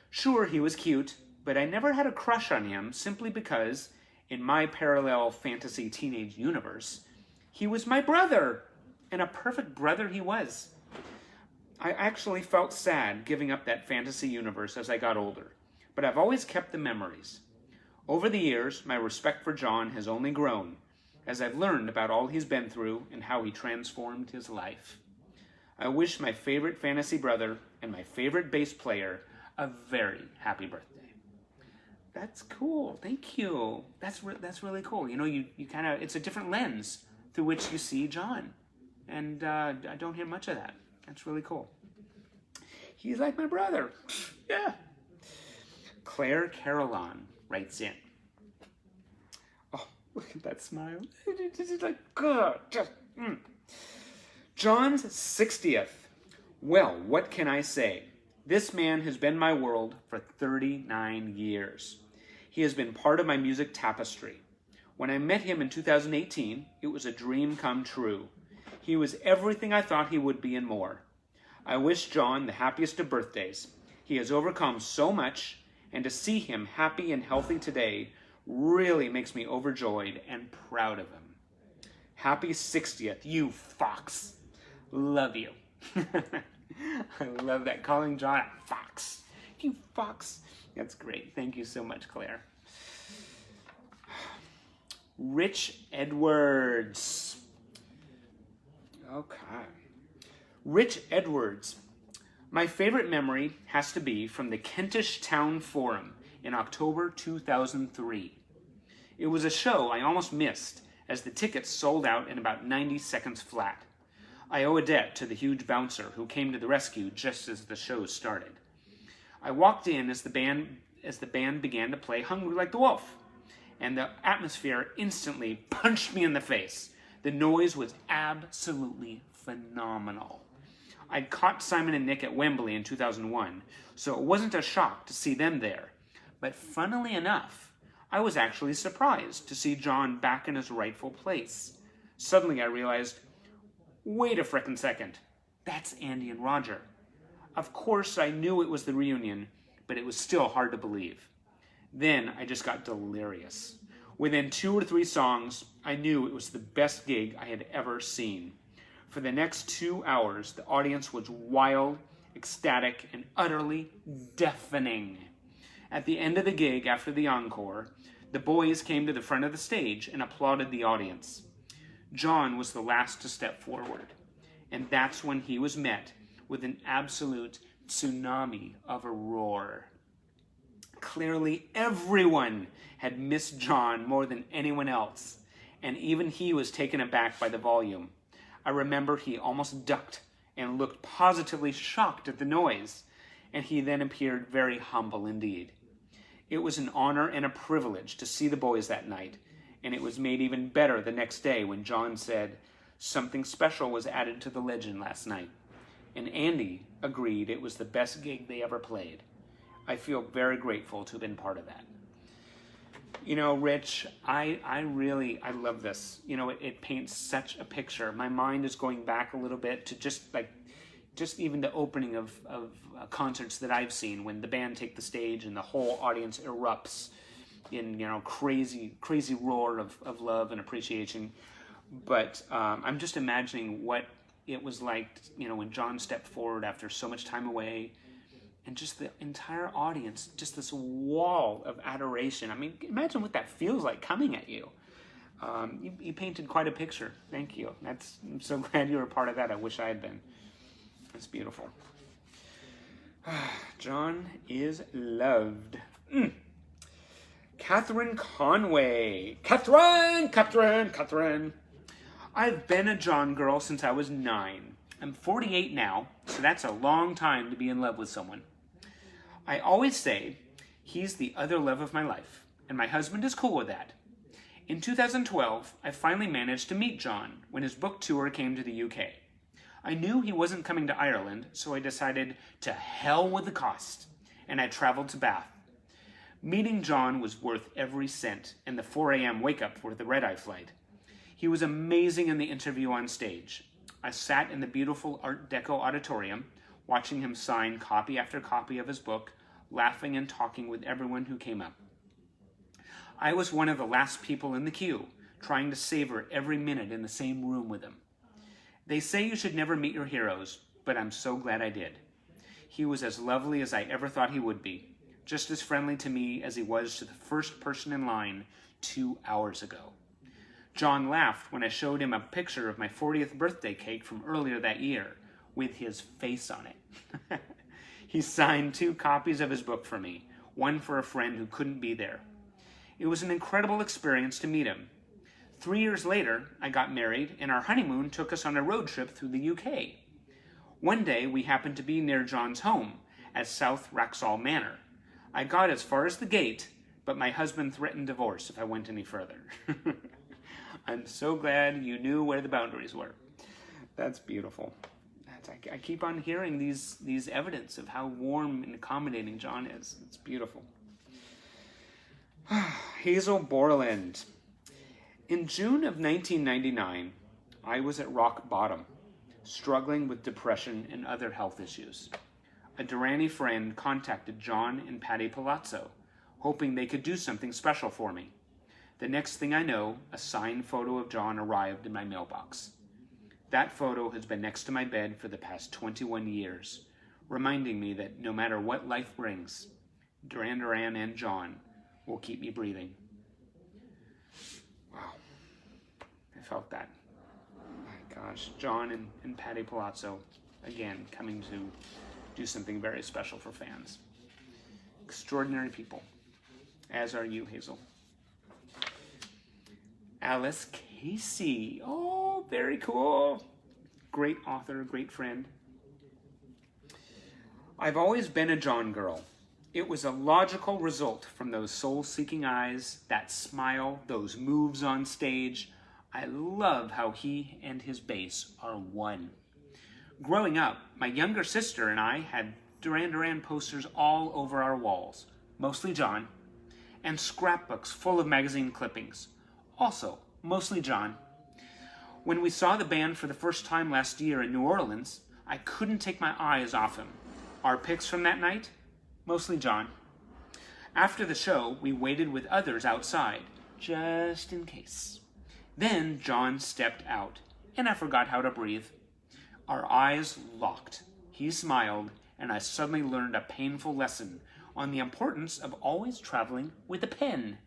Sure, he was cute, but I never had a crush on him simply because, in my parallel fantasy teenage universe, he was my brother, and a perfect brother he was. I actually felt sad giving up that fantasy universe as I got older, but I've always kept the memories. Over the years, my respect for John has only grown, as I've learned about all he's been through and how he transformed his life. I wish my favorite fantasy brother and my favorite bass player a very happy birthday. That's cool. Thank you. That's really cool. You know, you kind of, it's a different lens through which you see John. And I don't hear much of that. That's really cool. He's like my brother. Yeah. Claire Caroline writes in. Oh, look at that smile. It's like, good. John's 60th. Well, what can I say? This man has been my world for 39 years. He has been part of my music tapestry. When I met him in 2018, it was a dream come true. He was everything I thought he would be and more. I wish John the happiest of birthdays. He has overcome so much, and to see him happy and healthy today really makes me overjoyed and proud of him. Happy 60th, you fox. Love you. I love that, calling John a fox. You fox. That's great. Thank you so much, Claire. Rich Edwards. Okay. Rich Edwards. My favorite memory has to be from the Kentish Town Forum in October 2003. It was a show I almost missed as the tickets sold out in about 90 seconds flat. I owe a debt to the huge bouncer who came to the rescue just as the show started. I walked in as the band began to play Hungry Like the Wolf, and the atmosphere instantly punched me in the face. The noise was absolutely phenomenal. I'd caught Simon and Nick at Wembley in 2001, so it wasn't a shock to see them there. But funnily enough, I was actually surprised to see John back in his rightful place. Suddenly I realized, wait a frickin' second, that's Andy and Roger. Of course I knew it was the reunion, but it was still hard to believe. Then I just got delirious. Within 2 or 3 songs, I knew it was the best gig I had ever seen. For the next 2 hours, the audience was wild, ecstatic, and utterly deafening. At the end of the gig, after the encore, the boys came to the front of the stage and applauded the audience. John was the last to step forward, and that's when he was met with an absolute tsunami of a roar. Clearly, everyone had missed John more than anyone else, and even he was taken aback by the volume. I remember he almost ducked and looked positively shocked at the noise, and he then appeared very humble indeed. It was an honor and a privilege to see the boys that night, and it was made even better the next day when John said, "Something special was added to the legend last night." And Andy agreed it was the best gig they ever played. I feel very grateful to have been part of that. You know, Rich, I love this. You know, it paints such a picture. My mind is going back a little bit to just even the opening of concerts that I've seen when the band take the stage and the whole audience erupts in, you know, crazy roar of love and appreciation. But I'm just imagining what it was like, you know, when John stepped forward after so much time away, and just the entire audience, just this wall of adoration. I mean, imagine what that feels like coming at you. You painted quite a picture. Thank you. I'm so glad you were a part of that. I wish I had been. It's beautiful. John is loved. Katherine Conway. Katherine. I've been a John girl since I was 9. I'm 48 now, so that's a long time to be in love with someone. I always say he's the other love of my life, and my husband is cool with that. In 2012, I finally managed to meet John when his book tour came to the UK. I knew he wasn't coming to Ireland, so I decided to hell with the cost, and I traveled to Bath. Meeting John was worth every cent, and the 4 a.m. wake-up for the red-eye flight. He was amazing in the interview on stage. I sat in the beautiful Art Deco auditorium, watching him sign copy after copy of his book, laughing and talking with everyone who came up. I was one of the last people in the queue, trying to savor every minute in the same room with him. They say you should never meet your heroes, but I'm so glad I did. He was as lovely as I ever thought he would be, just as friendly to me as he was to the first person in line 2 hours ago. John laughed when I showed him a picture of my 40th birthday cake from earlier that year, with his face on it. He signed 2 copies of his book for me, one for a friend who couldn't be there. It was an incredible experience to meet him. 3 years later, I got married, and our honeymoon took us on a road trip through the UK. One day, we happened to be near John's home, at South Wraxall Manor. I got as far as the gate, but my husband threatened divorce if I went any further. I'm so glad you knew where the boundaries were. That's beautiful. I keep on hearing these evidence of how warm and accommodating John is. It's beautiful. Hazel Borland. In June of 1999, I was at rock bottom, struggling with depression and other health issues. A Duranie friend contacted John and Patty Palazzo, hoping they could do something special for me. The next thing I know, a signed photo of John arrived in my mailbox. That photo has been next to my bed for the past 21 years, reminding me that no matter what life brings, Duran Duran and John will keep me breathing. Wow. I felt that. My gosh. John and Patty Palazzo, again, coming to do something very special for fans. Extraordinary people, as are you, Hazel. Alice Casey. Oh, very cool. Great author, great friend. I've always been a John girl. It was a logical result from those soul-seeking eyes, that smile, those moves on stage. I love how he and his bass are one. Growing up, my younger sister and I had Duran Duran posters all over our walls, mostly John, and scrapbooks full of magazine clippings, also mostly John. When we saw the band for the first time last year in New Orleans, I couldn't take my eyes off him. Our picks from that night, mostly John. After the show, we waited with others outside, just in case. Then John stepped out, and I forgot how to breathe. Our eyes locked. He smiled, and I suddenly learned a painful lesson on the importance of always traveling with a pen.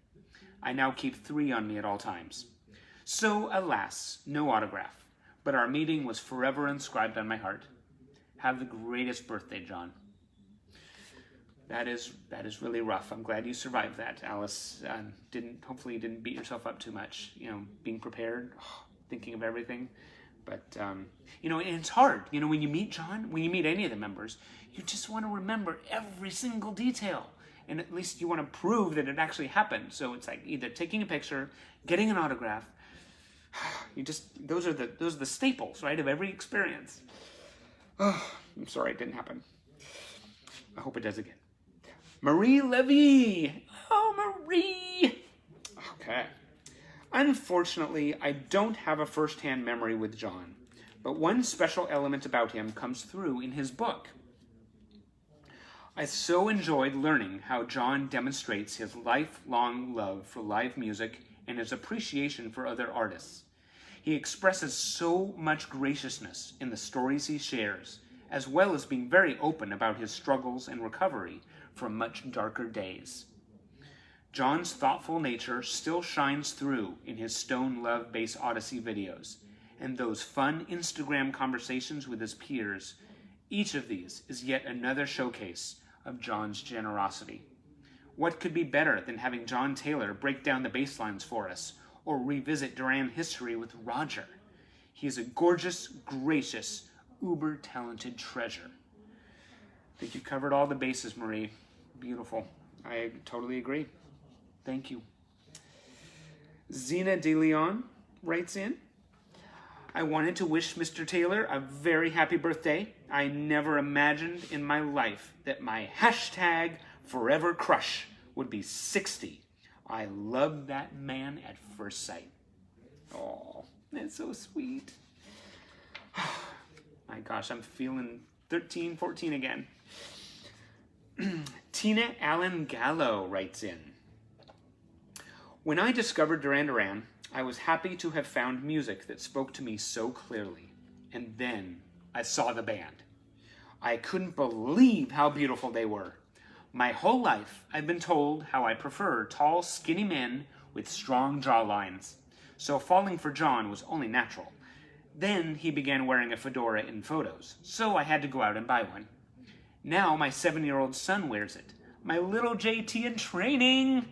I now keep 3 on me at all times. So, alas, no autograph, but our meeting was forever inscribed on my heart. Have the greatest birthday, John. That is really rough. I'm glad you survived that, Alice. Hopefully you didn't beat yourself up too much, being prepared, thinking of everything. But, and it's hard. When you meet John, when you meet any of the members, you just want to remember every single detail. And at least you want to prove that it actually happened. So it's like either taking a picture, getting an autograph. Those are the staples, right, of every experience. Oh, I'm sorry it didn't happen. I hope it does again. Marie Levy. Oh, Marie. Okay. Unfortunately, I don't have a first-hand memory with John, but one special element about him comes through in his book. I so enjoyed learning how John demonstrates his lifelong love for live music and his appreciation for other artists. He expresses so much graciousness in the stories he shares, as well as being very open about his struggles and recovery from much darker days. John's thoughtful nature still shines through in his Stone Love Bass Odyssey videos, and those fun Instagram conversations with his peers. Each of these is yet another showcase of John's generosity. What could be better than having John Taylor break down the bass lines for us, or revisit Duran history with Roger? He is a gorgeous, gracious, uber-talented treasure. I think you covered all the bases, Marie. Beautiful. I totally agree. Thank you. Xena de Leon writes in, I wanted to wish Mr. Taylor a very happy birthday. I never imagined in my life that my hashtag forever crush would be 60. I loved that man at first sight. Oh, that's so sweet. My gosh, I'm feeling 13, 14 again. Tina Allen Gallo writes in, when I discovered Duran Duran, I was happy to have found music that spoke to me so clearly. And then I saw the band. I couldn't believe how beautiful they were. My whole life, I've been told how I prefer tall, skinny men with strong jawlines. So falling for John was only natural. Then he began wearing a fedora in photos, so I had to go out and buy one. Now my 7-year-old son wears it. My little JT in training.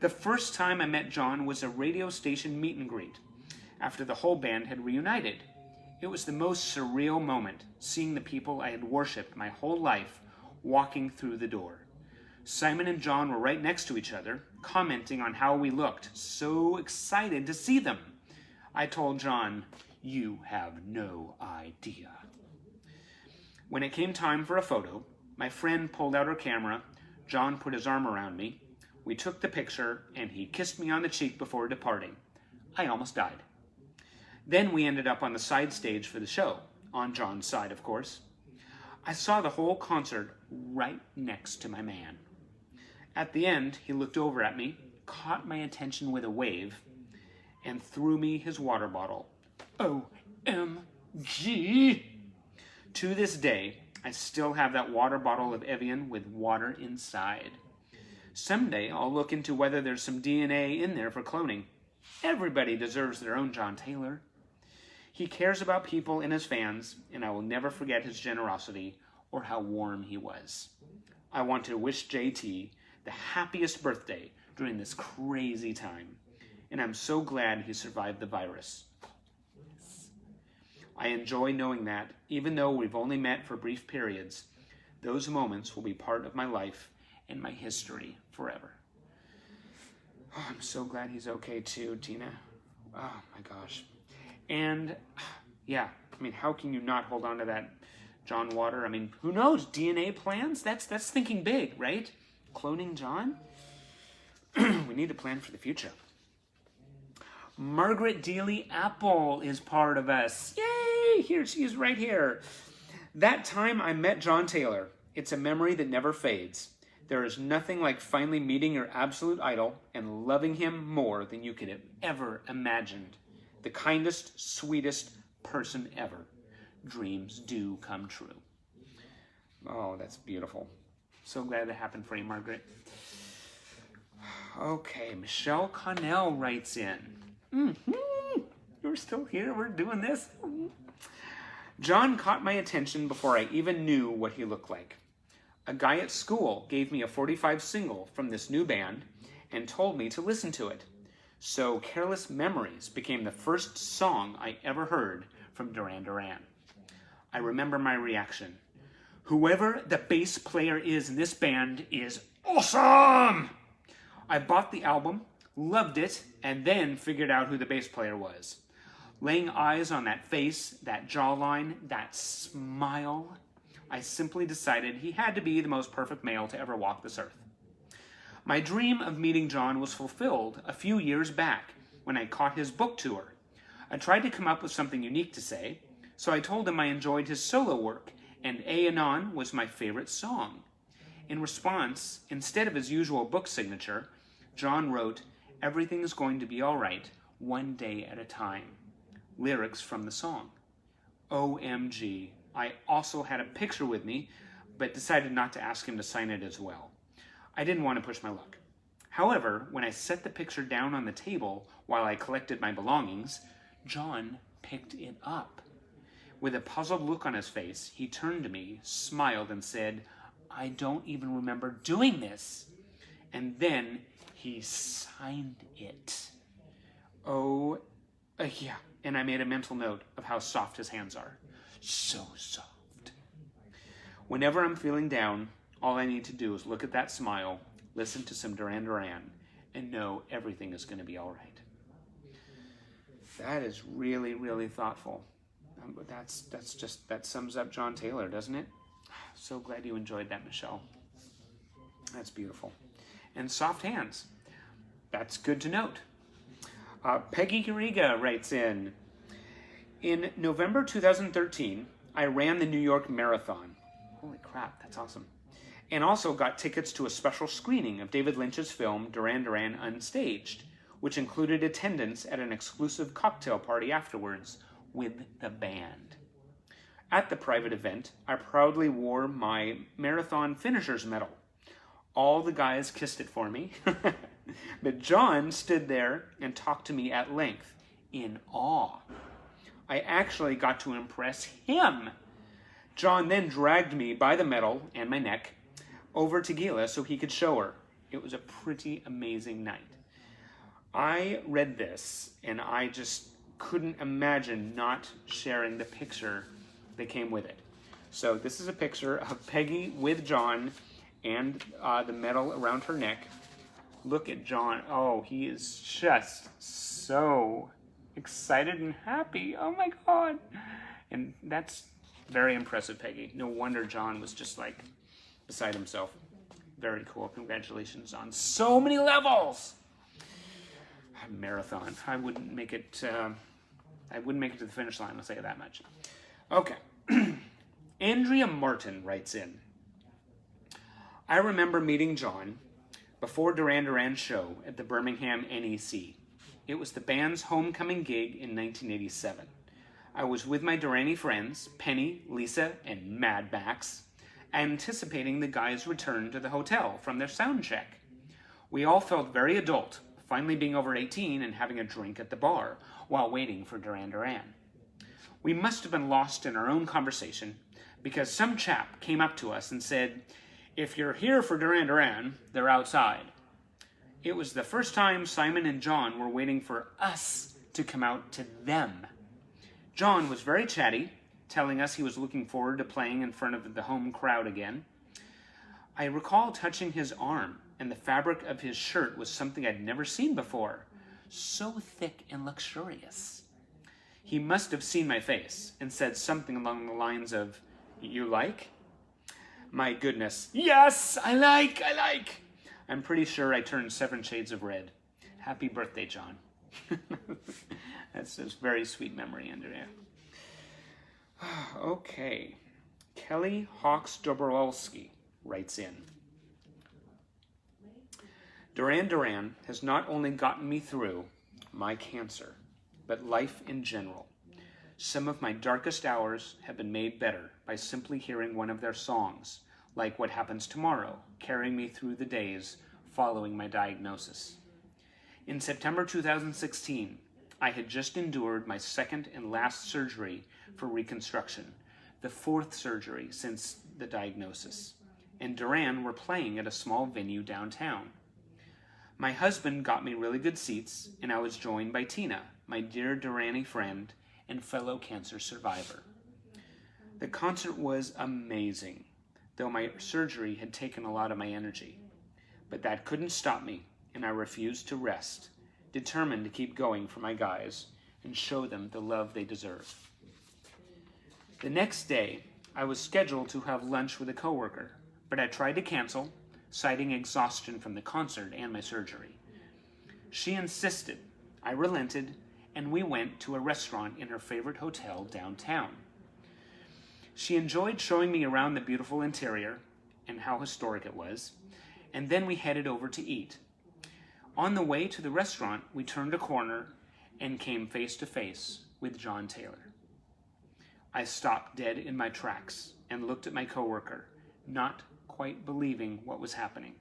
The first time I met John was a radio station meet and greet, after the whole band had reunited. It was the most surreal moment, seeing the people I had worshipped my whole life walking through the door. Simon and John were right next to each other, commenting on how we looked, so excited to see them. I told John, "You have no idea." When it came time for a photo, my friend pulled out her camera, John put his arm around me, we took the picture, and he kissed me on the cheek before departing. I almost died. Then we ended up on the side stage for the show, on John's side, of course. I saw the whole concert right next to my man. At the end, he looked over at me, caught my attention with a wave, and threw me his water bottle. OMG! To this day, I still have that water bottle of Evian with water inside. Someday, I'll look into whether there's some DNA in there for cloning. Everybody deserves their own John Taylor. He cares about people and his fans, and I will never forget his generosity or how warm he was. I want to wish JT the happiest birthday during this crazy time, and I'm so glad he survived the virus. I enjoy knowing that, even though we've only met for brief periods, those moments will be part of my life and my history forever. Oh, I'm so glad he's okay too, Tina. Oh my gosh. And yeah, I mean, how can you not hold on to that John water? I mean, who knows? DNA plans? That's thinking big, right? Cloning John? We need to plan for the future. Margaret Dealey Apple is part of us. Yay! Here she is right here. That time I met John Taylor. It's a memory that never fades. There is nothing like finally meeting your absolute idol and loving him more than you could have ever imagined. The kindest, sweetest person ever. Dreams do come true. Oh, that's beautiful. So glad that happened for you, Margaret. Okay, Michelle Connell writes in. You're still here? We're doing this? John caught my attention before I even knew what he looked like. A guy at school gave me a 45 single from this new band and told me to listen to it. So Careless Memories became the first song I ever heard from Duran Duran. I remember my reaction. Whoever the bass player is in this band is awesome! I bought the album, loved it, and then figured out who the bass player was. Laying eyes on that face, that jawline, that smile, I simply decided he had to be the most perfect male to ever walk this earth. My dream of meeting John was fulfilled a few years back when I caught his book tour. I tried to come up with something unique to say, so I told him I enjoyed his solo work, and A Anon was my favorite song. In response, instead of his usual book signature, John wrote, "Everything is going to be all right, one day at a time." Lyrics from the song. OMG. I also had a picture with me, but decided not to ask him to sign it as well. I didn't want to push my luck. However, when I set the picture down on the table while I collected my belongings, John picked it up. With a puzzled look on his face, he turned to me, smiled, and said, "I don't even remember doing this." And then he signed it. Yeah. And I made a mental note of how soft his hands are. So soft. Whenever I'm feeling down, all I need to do is look at that smile, listen to some Duran Duran, and know everything is going to be all right. That is really, really thoughtful. That sums up John Taylor, doesn't it? So glad you enjoyed that, Michelle. That's beautiful. And soft hands. That's good to note. Peggy Garriga writes in November 2013, I ran the New York Marathon. Holy crap, that's awesome. And also got tickets to a special screening of David Lynch's film Duran Duran Unstaged, which included attendance at an exclusive cocktail party afterwards with the band. At the private event, I proudly wore my marathon finisher's medal. All the guys kissed it for me, but John stood there and talked to me at length, in awe. I actually got to impress him. John then dragged me by the medal and my neck over to Gila so he could show her. It was a pretty amazing night. I read this and I just couldn't imagine not sharing the picture that came with it. So this is a picture of Peggy with John and the medal around her neck. Look at John. Oh, he is just so excited and happy. Oh my God. And that's very impressive, Peggy. No wonder John was just like beside himself. Very cool. Congratulations on so many levels. A marathon. I wouldn't make it to the finish line, I'll say that much. Okay. Andrea Martin writes in. I remember meeting John before Duran Duran's show at the Birmingham NEC. It was the band's homecoming gig in 1987. I was with my Duranie friends, Penny, Lisa, and Mad Max, anticipating the guys' return to the hotel from their sound check. We all felt very adult, finally being over 18 and having a drink at the bar while waiting for Duran Duran. We must have been lost in our own conversation because some chap came up to us and said, "If you're here for Duran Duran, they're outside." It was the first time Simon and John were waiting for us to come out to them. John was very chatty, telling us he was looking forward to playing in front of the home crowd again. I recall touching his arm, and the fabric of his shirt was something I'd never seen before. So thick and luxurious. He must have seen my face and said something along the lines of, "You like?" My goodness. Yes, I like. I'm pretty sure I turned 7 shades of red. Happy birthday, John. That's a very sweet memory, Andrea. Okay. Kelly Hawks Dobrowolski writes in. Duran Duran has not only gotten me through my cancer, but life in general. Some of my darkest hours have been made better by simply hearing one of their songs, like What Happens Tomorrow, carrying me through the days following my diagnosis. In September 2016, I had just endured my second and last surgery for reconstruction, the 4th surgery since the diagnosis, and Duran were playing at a small venue downtown. My husband got me really good seats, and I was joined by Tina, my dear Duranie friend and fellow cancer survivor. The concert was amazing, though my surgery had taken a lot of my energy. But that couldn't stop me, and I refused to rest, determined to keep going for my guys and show them the love they deserve. The next day, I was scheduled to have lunch with a coworker, but I tried to cancel, citing exhaustion from the concert and my surgery. She insisted. I relented, and we went to a restaurant in her favorite hotel downtown. She enjoyed showing me around the beautiful interior and how historic it was, and then we headed over to eat. On the way to the restaurant, we turned a corner and came face to face with John Taylor. I stopped dead in my tracks and looked at my coworker, not quite believing what was happening.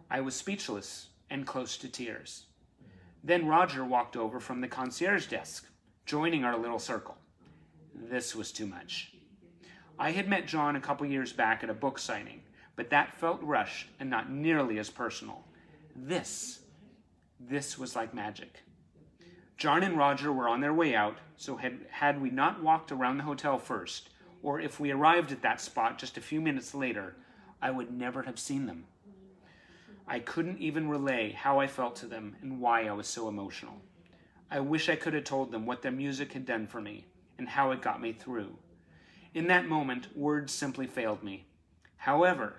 I was speechless and close to tears. Then Roger walked over from the concierge desk, joining our little circle. This was too much. I had met John a couple years back at a book signing, but that felt rushed and not nearly as personal. This was like magic. John and Roger were on their way out, so had we not walked around the hotel first, or if we arrived at that spot just a few minutes later, I would never have seen them. I couldn't even relay how I felt to them and why I was so emotional. I wish I could have told them what their music had done for me and how it got me through. In that moment, words simply failed me. However,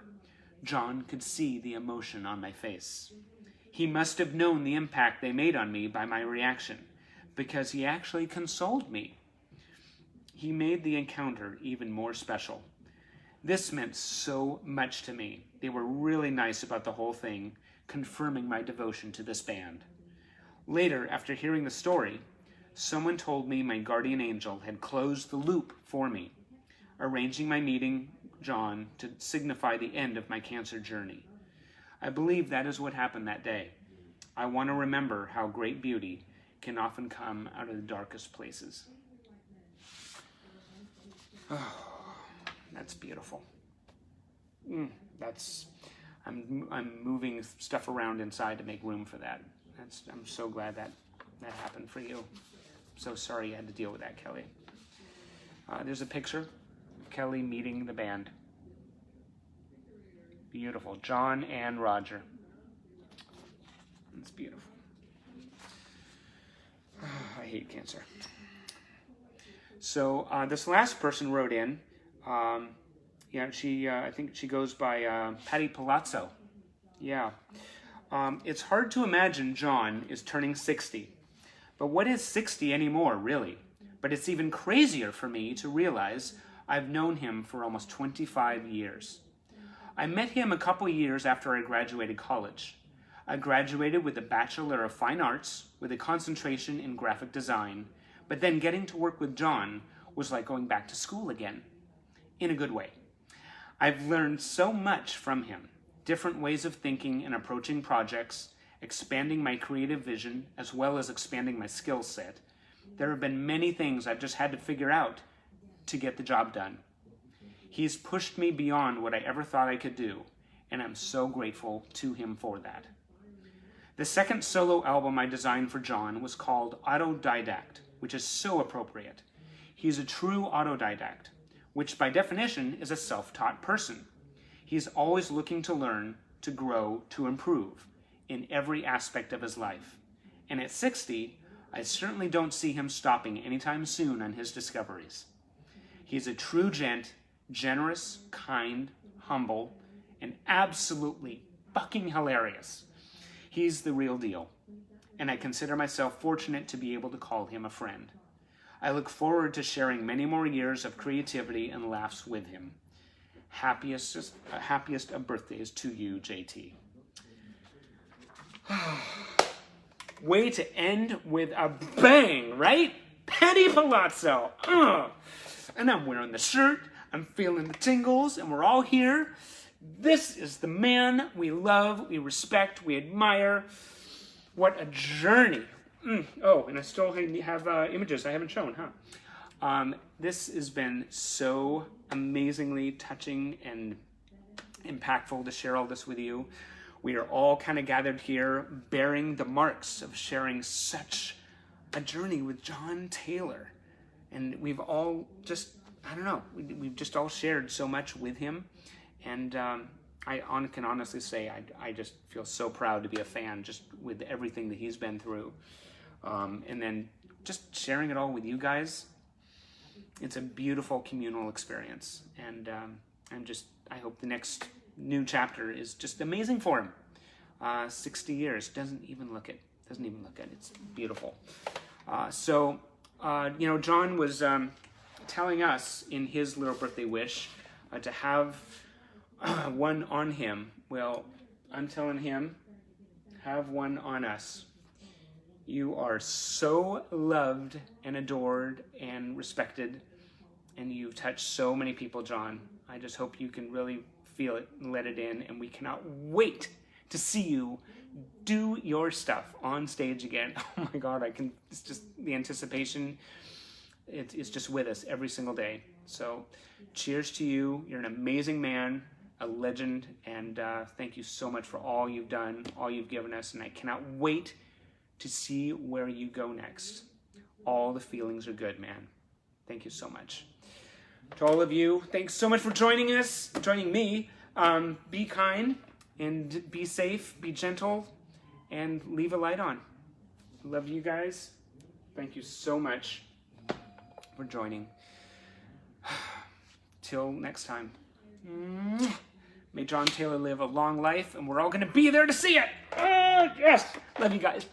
John could see the emotion on my face. He must have known the impact they made on me by my reaction, because he actually consoled me. He made the encounter even more special. This meant so much to me. They were really nice about the whole thing, confirming my devotion to this band. Later, after hearing the story, someone told me my guardian angel had closed the loop for me, arranging my meeting John to signify the end of my cancer journey. I believe that is what happened that day. I want to remember how great beauty can often come out of the darkest places. Oh, that's beautiful. I'm moving stuff around inside to make room for that. I'm so glad that happened for you. I'm so sorry you had to deal with that, Kelly. There's a picture of Kelly meeting the band. Beautiful. John and Roger. It's beautiful. I hate cancer. So this last person wrote in. Yeah, she. I think she goes by Patty Palazzo. Yeah. It's hard to imagine John is turning 60. But what is 60 anymore, really? But it's even crazier for me to realize I've known him for almost 25 years. I met him a couple years after I graduated college. I graduated with a Bachelor of Fine Arts with a concentration in graphic design, but then getting to work with John was like going back to school again, in a good way. I've learned so much from him, different ways of thinking and approaching projects, expanding my creative vision, as well as expanding my skill set. There have been many things I've just had to figure out to get the job done. He's pushed me beyond what I ever thought I could do, and I'm so grateful to him for that. The second solo album I designed for John was called Autodidact, which is so appropriate. He's a true autodidact, which by definition is a self-taught person. He's always looking to learn, to grow, to improve in every aspect of his life. And at 60, I certainly don't see him stopping anytime soon on his discoveries. He's a true gent, generous, kind, humble, and absolutely fucking hilarious. He's the real deal, and I consider myself fortunate to be able to call him a friend. I look forward to sharing many more years of creativity and laughs with him. Happiest of birthdays to you, JT. Way to end with a bang, right? Patty Palazzo. And I'm wearing the shirt, I'm feeling the tingles, and we're all here. This is the man we love, we respect, we admire. What a journey. Oh, and I still have images I haven't shown, huh? This has been so amazingly touching and impactful to share all this with you. We are all kind of gathered here bearing the marks of sharing such a journey with John Taylor. And we've all just, I don't know, we've just all shared so much with him. And I can honestly say I just feel so proud to be a fan just with everything that he's been through. And then just sharing it all with you guys. It's a beautiful communal experience. And I hope the next new chapter is just amazing for him. 60 years, doesn't even look it. It's beautiful. John was telling us in his little birthday wish to have one on him. Well, I'm telling him, have one on us. You are so loved and adored and respected, and you've touched so many people, John. I just hope you can really feel it and let it in, and we cannot wait to see you do your stuff on stage again. Oh my God, it's just the anticipation. It's just with us every single day. So cheers to you. You're an amazing man, a legend, and thank you so much for all you've done, all you've given us, and I cannot wait to see where you go next. All the feelings are good, man. Thank you so much. To all of you, thanks so much for joining me. Be kind and be safe, be gentle, and leave a light on. Love you guys. Thank you so much for joining. Till next time. May John Taylor live a long life, and we're all going to be there to see it. Yes. Love you guys.